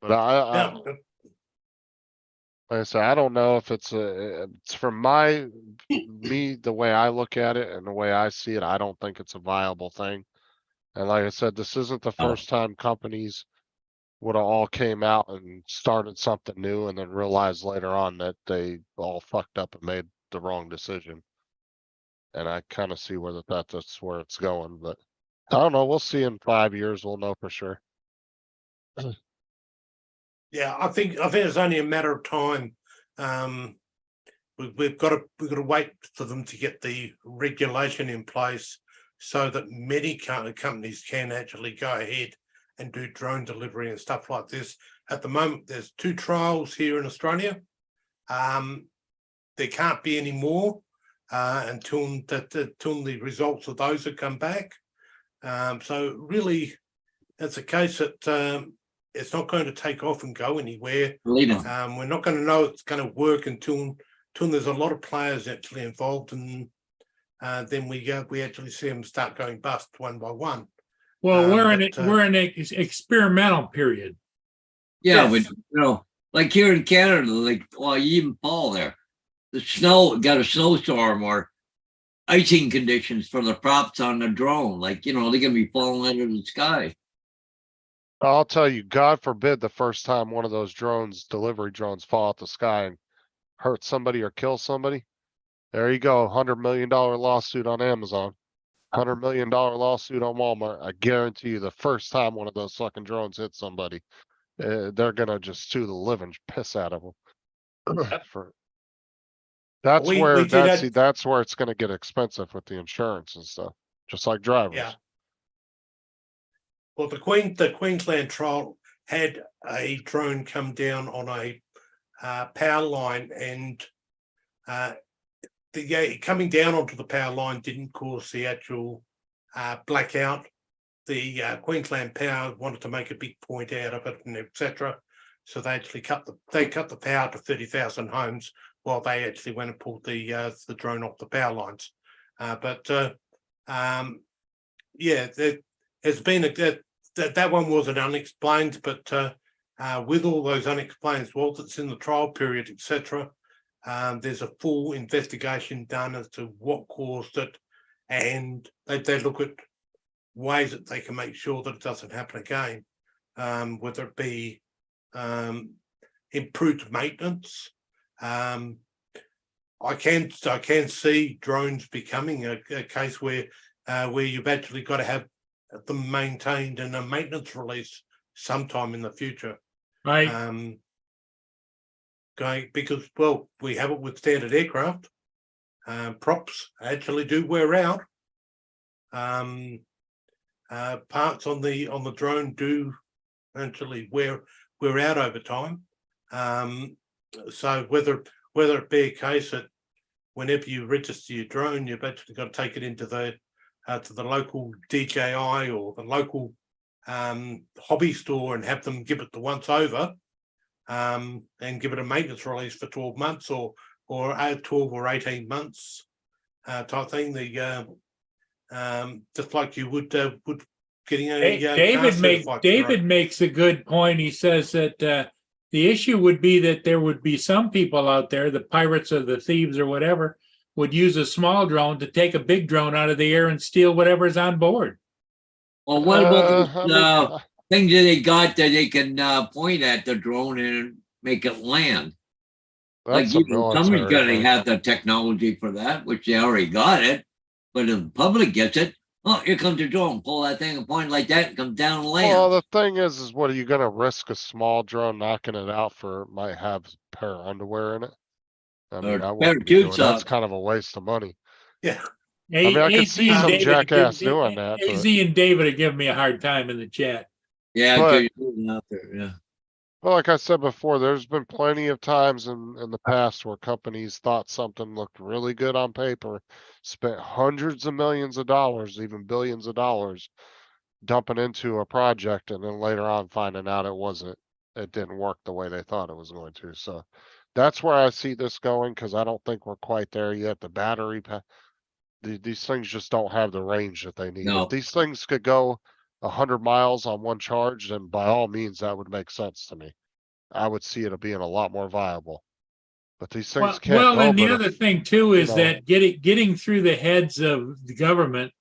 But Yeah, like I said, I don't know if it's from me, the way I look at it and the way I see it, I don't think it's a viable thing. And like I said, this isn't the Oh. first time companies would have all came out and started something new and then realized later on that they all fucked up and made the wrong decision. And I kind of see that's where it's going, but I don't know. We'll see in 5 years. We'll know for sure. yeah, I think it's only a matter of time. We've got to wait for them to get the regulation in place so that many companies can actually go ahead and do drone delivery and stuff like this. At the moment, there's 2 trials here in Australia. There can't be any more until the results of those have come back. So really, it's a case that it's not going to take off and go anywhere. Believe it. We're not going to know it's going to work until there's a lot of players actually involved, and then we actually see them start going bust one by one. Well, we're in but, we're in an experimental period. Yeah, Yes. but like here in Canada, like even Paul there, the snow got a snowstorm or icing conditions for the props on the drone. Like, they're gonna be falling out of the sky. I'll tell you, God forbid the first time one of those delivery drones fall out the sky and hurt somebody or kill somebody. There you go, $100 million lawsuit on Amazon, $100 million lawsuit on Walmart. I guarantee you the first time one of those fucking drones hits somebody, they're gonna just sue the living piss out of them. That's We where did that's where it's gonna get expensive with the insurance and stuff, just like drivers. Yeah. Well, the Queensland trial had a drone come down on a power line, and coming down onto the power line didn't cause the actual blackout. The Queensland Power wanted to make a big point out of it, and etc. So they actually cut the power to 30,000 homes while they actually went and pulled the drone off the power lines. Yeah, there has been that one wasn't unexplained, but with all those unexplained, whilst it's in the trial period, etc., there's a full investigation done as to what caused it, and they look at ways that they can make sure that it doesn't happen again, whether it be improved maintenance. I can see drones becoming a case where you've actually got to have them maintained in a maintenance release sometime in the future. Right. Because, well, we have it with standard aircraft. Props actually do wear out. Parts on the drone do actually wear out over time. So whether it be a case that whenever you register your drone, you've actually got to take it into the to the local DJI or the local hobby store and have them give it the once over, and give it a maintenance release for 12 months or 12 or 18 months. type thing. Just like you would getting a David makes a good point. He says that the issue would be that there would be some people out there, the pirates or the thieves or whatever, would use a small drone to take a big drone out of the air and steal whatever's on board. Well, what about I mean, these things that they got that they can point at the drone and make it land? that's Like, a somebody's military got to thing. have the technology for that, which they already got it. But if the public gets it, oh, here comes the drone. Pull that thing and point like that, and comes down and lands. Well, the thing is what are you gonna risk a small drone knocking it out for? It might have a pair of underwear in it. I mean, Or I wouldn't be doing parachute that's socks. kind of a waste of money. Yeah. I mean, I could AZ see and some David jackass give- doing that, AZ but- and David are giving me a hard time in the chat. Yeah, But- 'cause you're moving out there. Yeah. Well, like I said before, there's been plenty of times in the past where companies thought something looked really good on paper, spent hundreds of millions of dollars, even billions of dollars, dumping into a project, and then later on finding out it didn't work the way they thought it was going to. So that's where I see this going, because I don't think we're quite there yet. The battery, these things just don't have the range that they need. No. If these things could go 100 miles on one charge, then by all means, that would make sense to me. I would see it being a lot more viable. But these things can't Well, go. and the but other if- thing too is know. that getting through the heads of the government,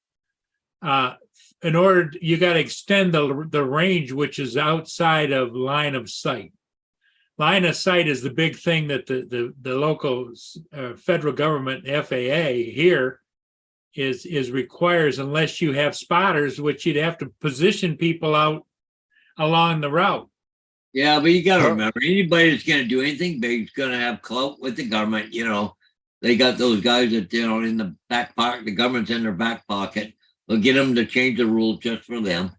in order, you got to extend the range, which is outside of line of sight. Line of sight is the big thing that the local federal government, FAA here, is requires, unless you have spotters, which you'd have to position people out along the route. Yeah, but you got to Huh. remember, anybody that's going to do anything big is going to have clout with the government. You know, they got those guys that, you know, in the back pocket, the government's in their back pocket. They'll get them to change the rules just for them.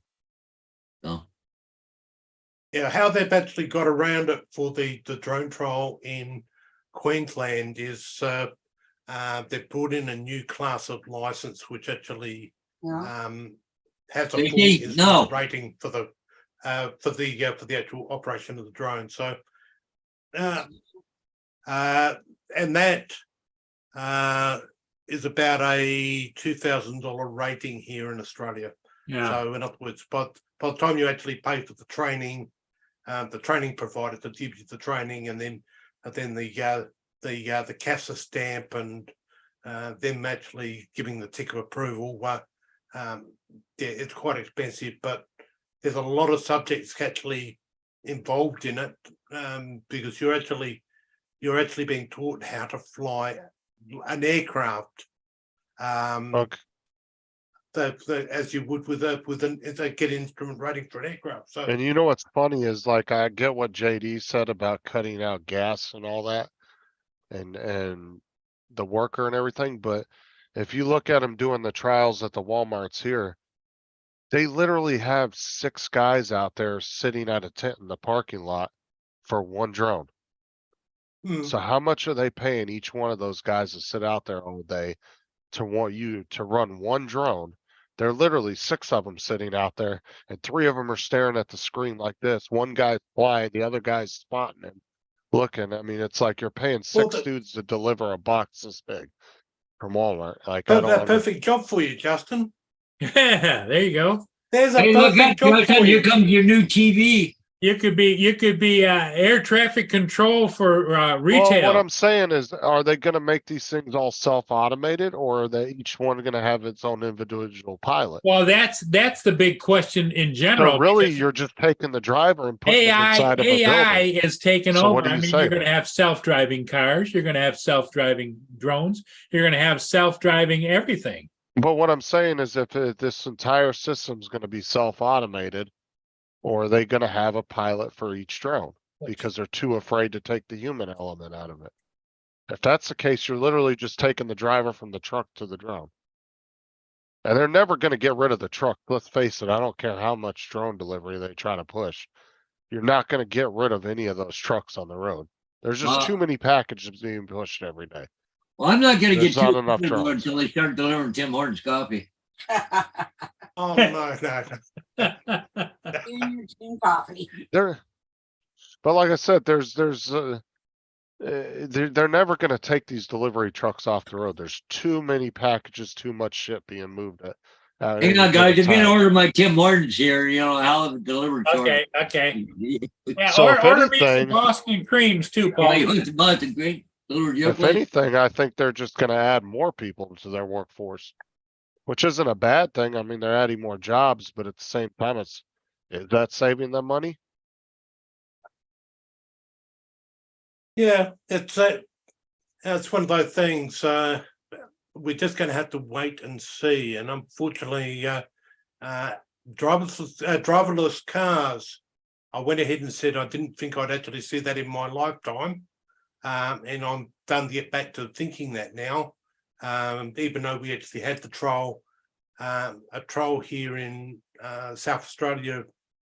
So, Yeah, how they've actually got around it for the drone trial in Queensland is they've brought in a new class of license which actually Yeah. has a They full need- instrument no. rating for the actual operation of the drone. So and that is about a $2,000 rating here in Australia. Yeah. So in other words, by the time you actually pay for the training provider to give you the training, and then the CASA stamp and them actually giving the tick of approval, yeah, it's quite expensive, but there's a lot of subjects actually involved in it, because you're actually being taught how to fly an aircraft. Okay. As you would with a get instrument rating for an aircraft. So And you know what's funny is like I get what JD said about cutting out gas and all that, and the worker and everything, but if you look at them doing the trials at the Walmarts here, they literally have 6 guys out there sitting at a tent in the parking lot for one drone. So how much are they paying each one of those guys to sit out there all day to want you to run one drone? They're literally 6 of them sitting out there, and 3 of them are staring at the screen like this. One guy's flying, the other guy's spotting him, looking. I mean, it's like you're paying 6 dudes to deliver a box this big from Walmart. Like, I a don't. perfect job for you, Justin. Yeah, there you go. There's a hey, look at perfect job Justin, for here you. comes your new TV. You could be air traffic control for Well, retail. what I'm saying is, are they gonna make these things all self-automated, or are they each one gonna have its own individual pilot? Well, that's the big question in general. So really, because you're just taking the driver and putting him inside of a AI building. is taking So over. what do I you mean, say you're going to then? have self-driving cars. You're going to have self-driving drones. You're going to have self-driving everything. But what I'm saying is if this entire system's gonna be self-automated, or are they gonna have a pilot for each drone? Because they're too afraid to take the human element out of it. If that's the case, you're literally just taking the driver from the truck to the drone. And they're never gonna get rid of the truck. Let's face it, I don't care how much drone delivery they try to push. You're not gonna get rid of any of those trucks on the road. There's just too many packages being pushed every day. Well, I'm not going to There's get not too enough comfortable trucks. until they start delivering Tim Hortons coffee. Oh no. Coffee. There, but like I said, They're never gonna take these delivery trucks off the road. There's too many packages, too much shit being moved at Hang any on, guys. given If you're gonna time. order my Tim Hortons here, you know, I'll have it delivered short. Okay. Yeah, So if order me some anything- Boston creams too, Yeah, Paul. you want to buy the great delivered your If place? anything, I think they're just gonna add more people to their workforce, which isn't a bad thing. I mean, they're adding more jobs, but at the same time, is that saving them money? Yeah, it's one of those things. We're just going to have to wait and see. And unfortunately, driverless cars. I went ahead and said I didn't think I'd actually see that in my lifetime, and I'm done to get back to thinking that now. Even though we actually had the trial, a trial here in South Australia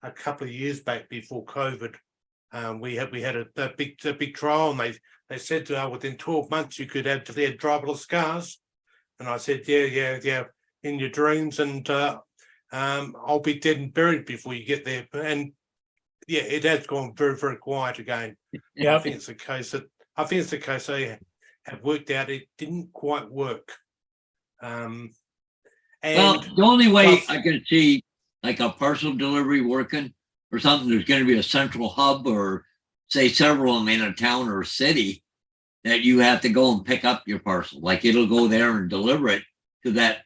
a couple of years back before COVID. We had a big trial, and they said within 12 months you could actually have driverless cars, and I said yeah in your dreams, and I'll be dead and buried before you get there. And yeah, it has gone very, very quiet again. Yeah. I think it's the case they have worked out it didn't quite work. Well, And the only way plus- I can see like a parcel delivery working or something, there's going to be a central hub or say several of them in a town or a city that you have to go and pick up your parcel. Like it'll go there and deliver it to that,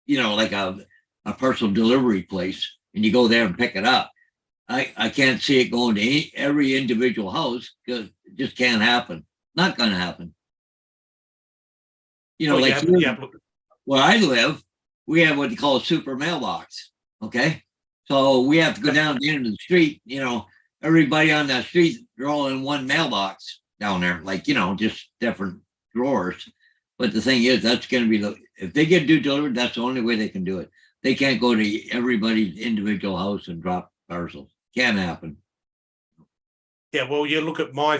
you know, like a parcel delivery place, and you go there and pick it up. I can't see it going to every individual house because it just can't happen. Not going to happen. You know, well, like look, where I live, we have what they call a super mailbox. Okay. So we have to go down the end of the street, you know, everybody on that street, they're all in one mailbox down there, like, you know, just different drawers. But the thing is, that's going to be if they get delivered, that's the only way they can do it. They can't go to everybody's individual house and drop parcels. Can't happen. yeah, well, you look at my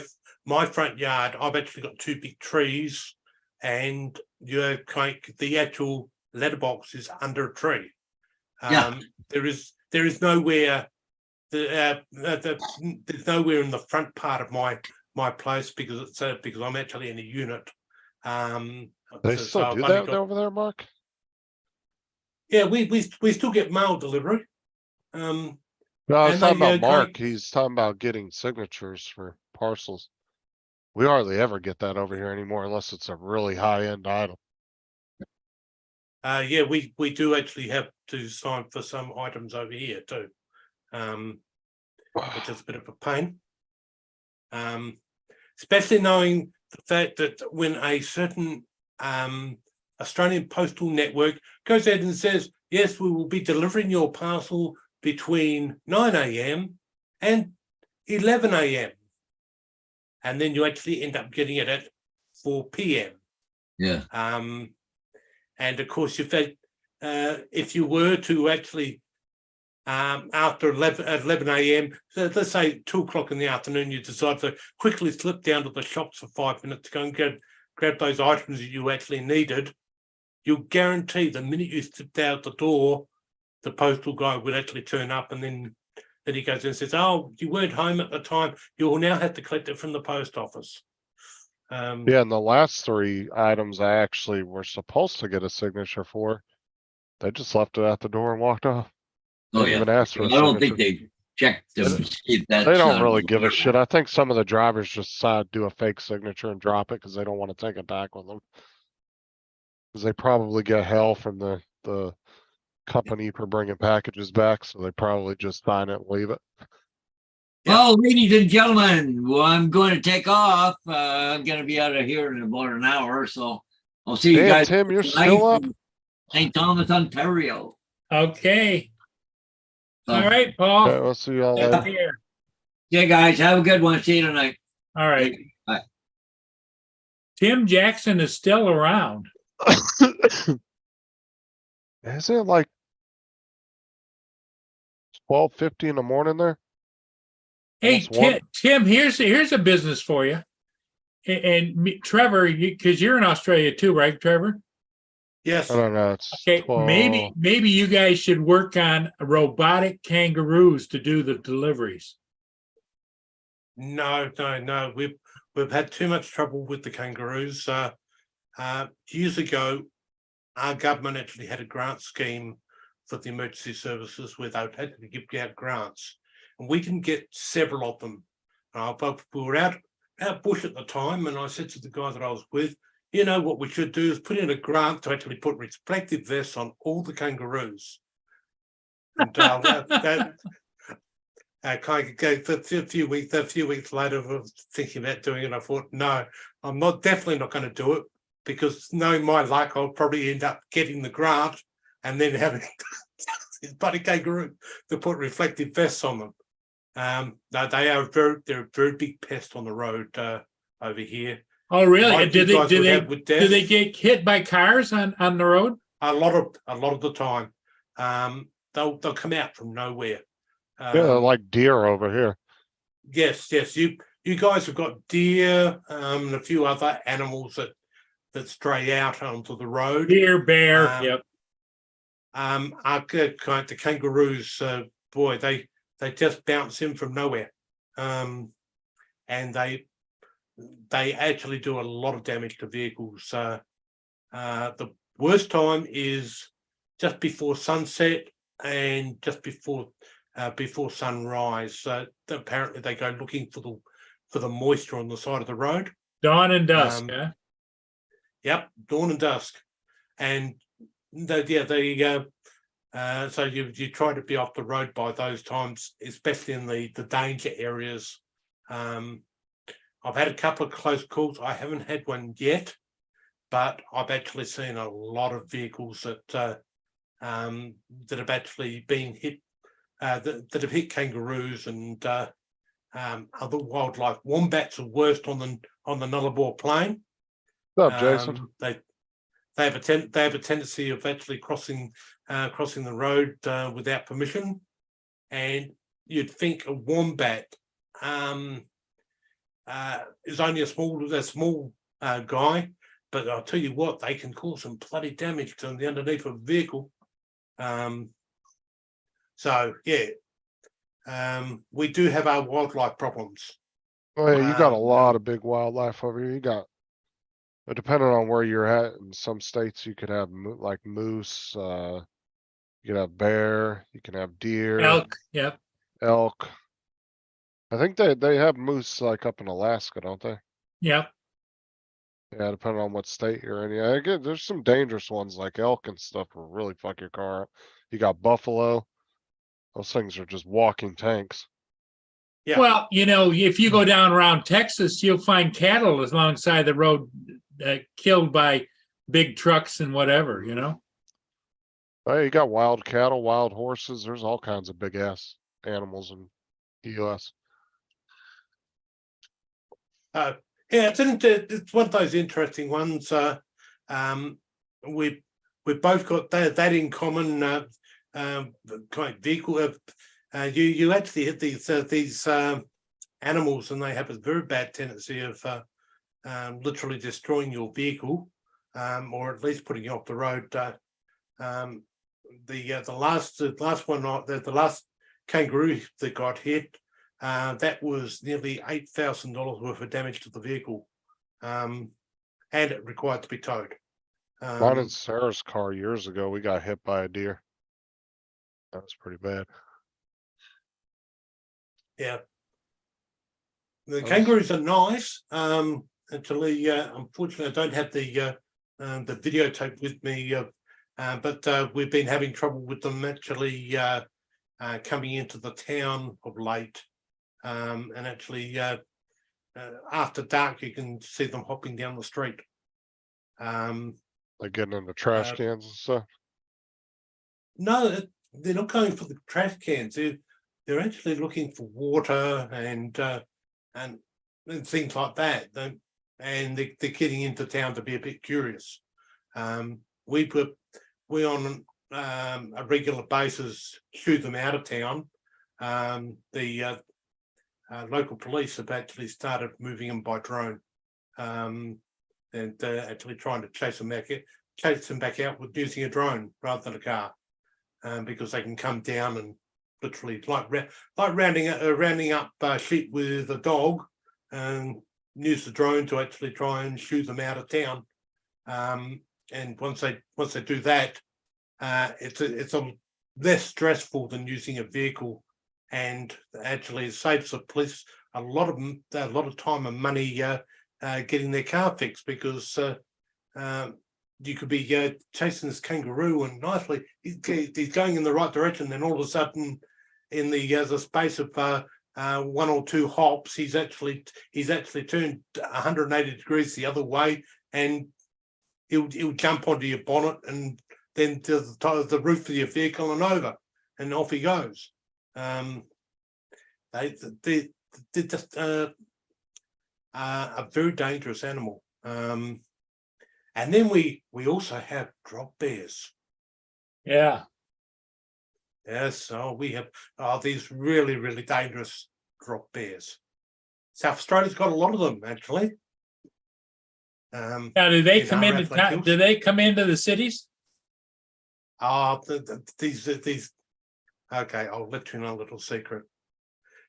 front yard. I've actually got two big trees, and the actual letterbox is under a tree. Yeah. There is nowhere. There's nowhere in the front part of my place because I'm actually in a unit. They so still I've do only that got- over there, Mark? Yeah, we still get mail delivery. No, I was And talking they, about Mark. He's talking about getting signatures for parcels. We hardly ever get that over here anymore unless it's a really high-end item. Yeah, we do actually have to sign for some items over here too, which is a bit of a pain. Especially knowing the fact that when a certain Australian Postal Network goes out and says, yes, we will be delivering your parcel between 9 a.m. and 11 a.m. And then you actually end up getting it at 4 p.m. Yeah. And of course, if you were to actually after 11 a.m., so let's say 2 o'clock in the afternoon, you decide to quickly slip down to the shops for 5 minutes to go and grab those items that you actually needed, you'll guarantee the minute you stepped out the door, the postal guy would actually turn up, and then he goes and says, oh, you weren't home at the time, you will now have to collect it from the post office. Yeah, and the last 3 items I actually were supposed to get a signature for, they just left it at the door and walked off. Oh, Didn't yeah. even ask for I a don't think signature. they checked them to see if that's. They don't really give a shit. I think some of the drivers just decide to do a fake signature and drop it because they don't want to take it back with them. Because they probably get hell from the company for bringing packages back, so they probably just sign it and leave it. Well, ladies and gentlemen, well, I'm going to take off. I'm going to be out of here in about an hour, so I'll see you Damn, guys. Tim, you're tonight still up? in St. Thomas, Ontario. Okay. So, All right, Okay, Paul. we'll see you all Take later. care. yeah, guys, have a good one. See you tonight. All right. Bye. Tim Jackson is still around. Is it like 12:50 in the morning there? Hey, Almost one. Tim, here's a business for you. Trevor, because you're in Australia too, right, Trevor? Yes. I don't know. It's Okay, 12. maybe you guys should work on robotic kangaroos to do the deliveries. No. we've had too much trouble with the kangaroos. Years ago, our government actually had a grant scheme for the emergency services where they had to give out grants, and we can get several of them. But we were out bush at the time, and I said to the guy that I was with, you know what we should do is put in a grant to actually put reflective vests on all the kangaroos. And that kind of go for a few weeks later, I was thinking about doing it. I thought, no, I'm definitely not going to do it, because knowing my luck, I'll probably end up getting the grant and then having this bloody kangaroo to put reflective vests on them. No, they're a very big pest on the road over here. Oh, really? Like Do you guys would they have with death. do they get hit by cars on the road? A lot of the time, they'll come out from nowhere. Yeah, they're like deer over here. Yes. You guys have got deer, and a few other animals that stray out onto the road. Deer, bear. Yep. The kangaroos, boy, they just bounce in from nowhere, and they actually do a lot of damage to vehicles. The worst time is just before sunset and just before sunrise. Apparently, they go looking for the moisture on the side of the road. Dawn and dusk. Yep, dawn and dusk, and so you try to be off the road by those times, especially in the danger areas. I've had a couple of close calls. I haven't had one yet, but I've actually seen a lot of vehicles that have actually been hit, that have hit kangaroos and other wildlife. Wombats are worst on the Nullarbor Plain. What's up, Jason? They have a tendency of actually crossing the road without permission, and you'd think a wombat is only a small guy, but I'll tell you what, they can cause some bloody damage to the underneath of a vehicle. So yeah, we do have our wildlife problems. Oh yeah, you got a lot of big wildlife over here. You got, depending on where you're at, in some states you could have like moose, you can have bear, you can have deer, Elk. Yep. elk. I think they have moose like up in Alaska, don't they? Yep. Yeah, depending on what state you're in. Yeah, again, there's some dangerous ones like elk and stuff will really fuck your car up. You got buffalo. Those things are just walking tanks. Yeah. Well, if you go down around Texas, you'll find cattle alongside the road killed by big trucks and whatever. Oh, you got wild cattle, wild horses. There's all kinds of big ass animals in the US. Yeah, it's one of those interesting ones. We've both got that in common. Kind of vehicle. You actually hit these animals, and they have a very bad tendency of literally destroying your vehicle, or at least putting you off the road. The last one, the last kangaroo that got hit, that was nearly $8,000 worth of damage to the vehicle, and it required to be towed. Mine and Sarah's car years ago, we got hit by a deer. That was pretty bad. Yeah. The kangaroos are nice. Actually, unfortunately, I don't have the videotape with me, but we've been having trouble with them actually coming into the town of late. And actually, after dark, you can see them hopping down the street. Like getting in the trash cans and stuff. No, they're not going for the trash cans. They're actually looking for water and things like that. And they're getting into town to be a bit curious. We on a regular basis shoo them out of town. The local police have actually started moving them by drone, and actually trying to chase them back out with using a drone rather than a car. Because they can come down and literally like rounding up sheep with a dog, and use the drone to actually try and shoo them out of town. And once they do that, it's a less stressful than using a vehicle, and actually it saves the police a lot of time and money getting their car fixed, because you could be chasing this kangaroo and nicely he's going in the right direction, then all of a sudden in the space of 1 or 2 hops, he's actually turned 180 degrees the other way, and he'll jump onto your bonnet and then to the roof of your vehicle and over, and off he goes. They're just a very dangerous animal. And then we also have drop bears. Yeah. Yes, so we have these really, really dangerous drop bears. South Australia's got a lot of them, actually. Now, do they in come our into Adelaide town? Hills. Do they come into the cities? These. Okay, I'll let you know a little secret.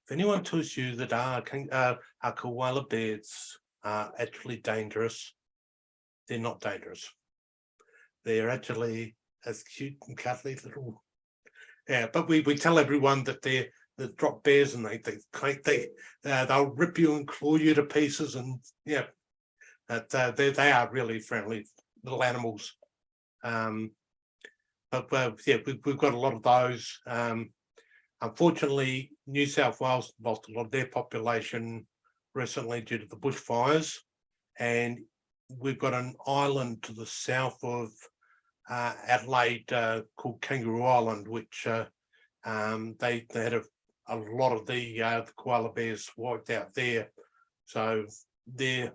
If anyone tells you that our koala bears are actually dangerous, they're not dangerous. They're actually as cute and cuddly little. Yeah, but we tell everyone that they're the drop bears, and they'll rip you and claw you to pieces, and yeah, that they are really friendly little animals. But yeah, we've got a lot of those. Unfortunately, New South Wales lost a lot of their population recently due to the bushfires, and we've got an island to the south of Adelaide called Kangaroo Island, which they had a lot of the koala bears wiped out there. So they're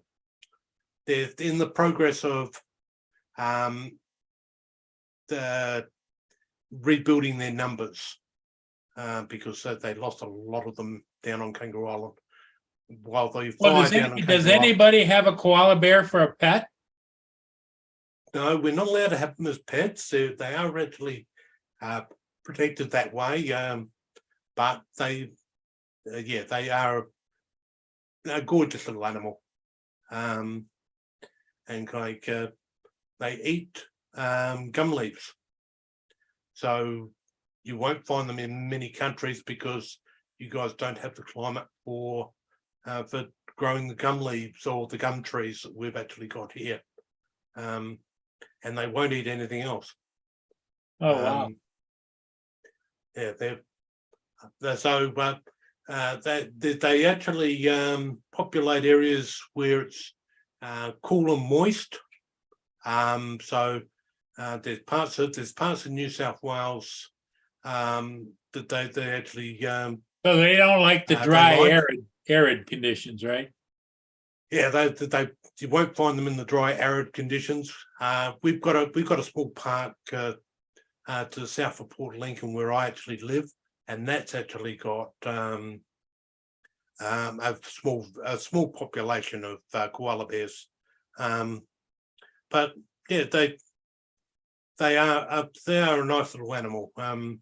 in the progress of rebuilding their numbers, because they lost a lot of them down on Kangaroo Island. While the Well, fire down on does Kangaroo Island, anybody have a koala bear for a pet? no, we're not allowed to have them as pets. They are actually protected that way, but they are a gorgeous little animal, and like they eat gum leaves. So you won't find them in many countries because you guys don't have the climate for growing the gum leaves or the gum trees that we've actually got here. And they won't eat anything else. Oh, wow. Yeah, they're so, but they actually populate areas where it's cool and moist. So there's parts of New South Wales that they actually So they don't like the they dry, like- arid conditions, right? yeah, they you won't find them in the dry, arid conditions. We've got a small park to the south of Port Lincoln where I actually live, and that's actually got a small population of koala bears. But yeah, they are a nice little animal. And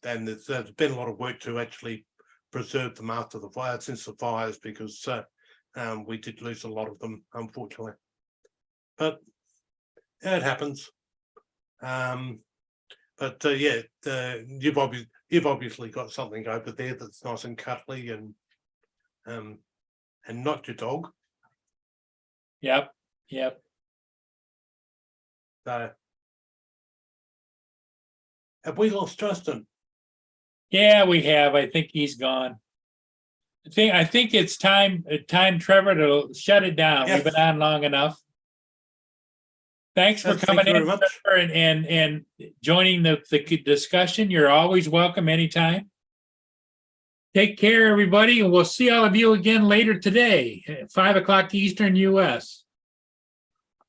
there's been a lot of work to actually preserve them after the fire, since the fires, because we did lose a lot of them, unfortunately. But yeah, it happens. But yeah, you've obviously got something over there that's nice and cuddly and not your dog. Yep. So have we lost Justin? Yeah, we have. I think he's gone. I think it's time, Trevor, to shut it down. Yes. We've been on long enough. Thanks for Thank coming you in, very much. Trevor, and joining the discussion. You're always welcome anytime. Take care, everybody, and we'll see all of you again later today at 5 o'clock Eastern US.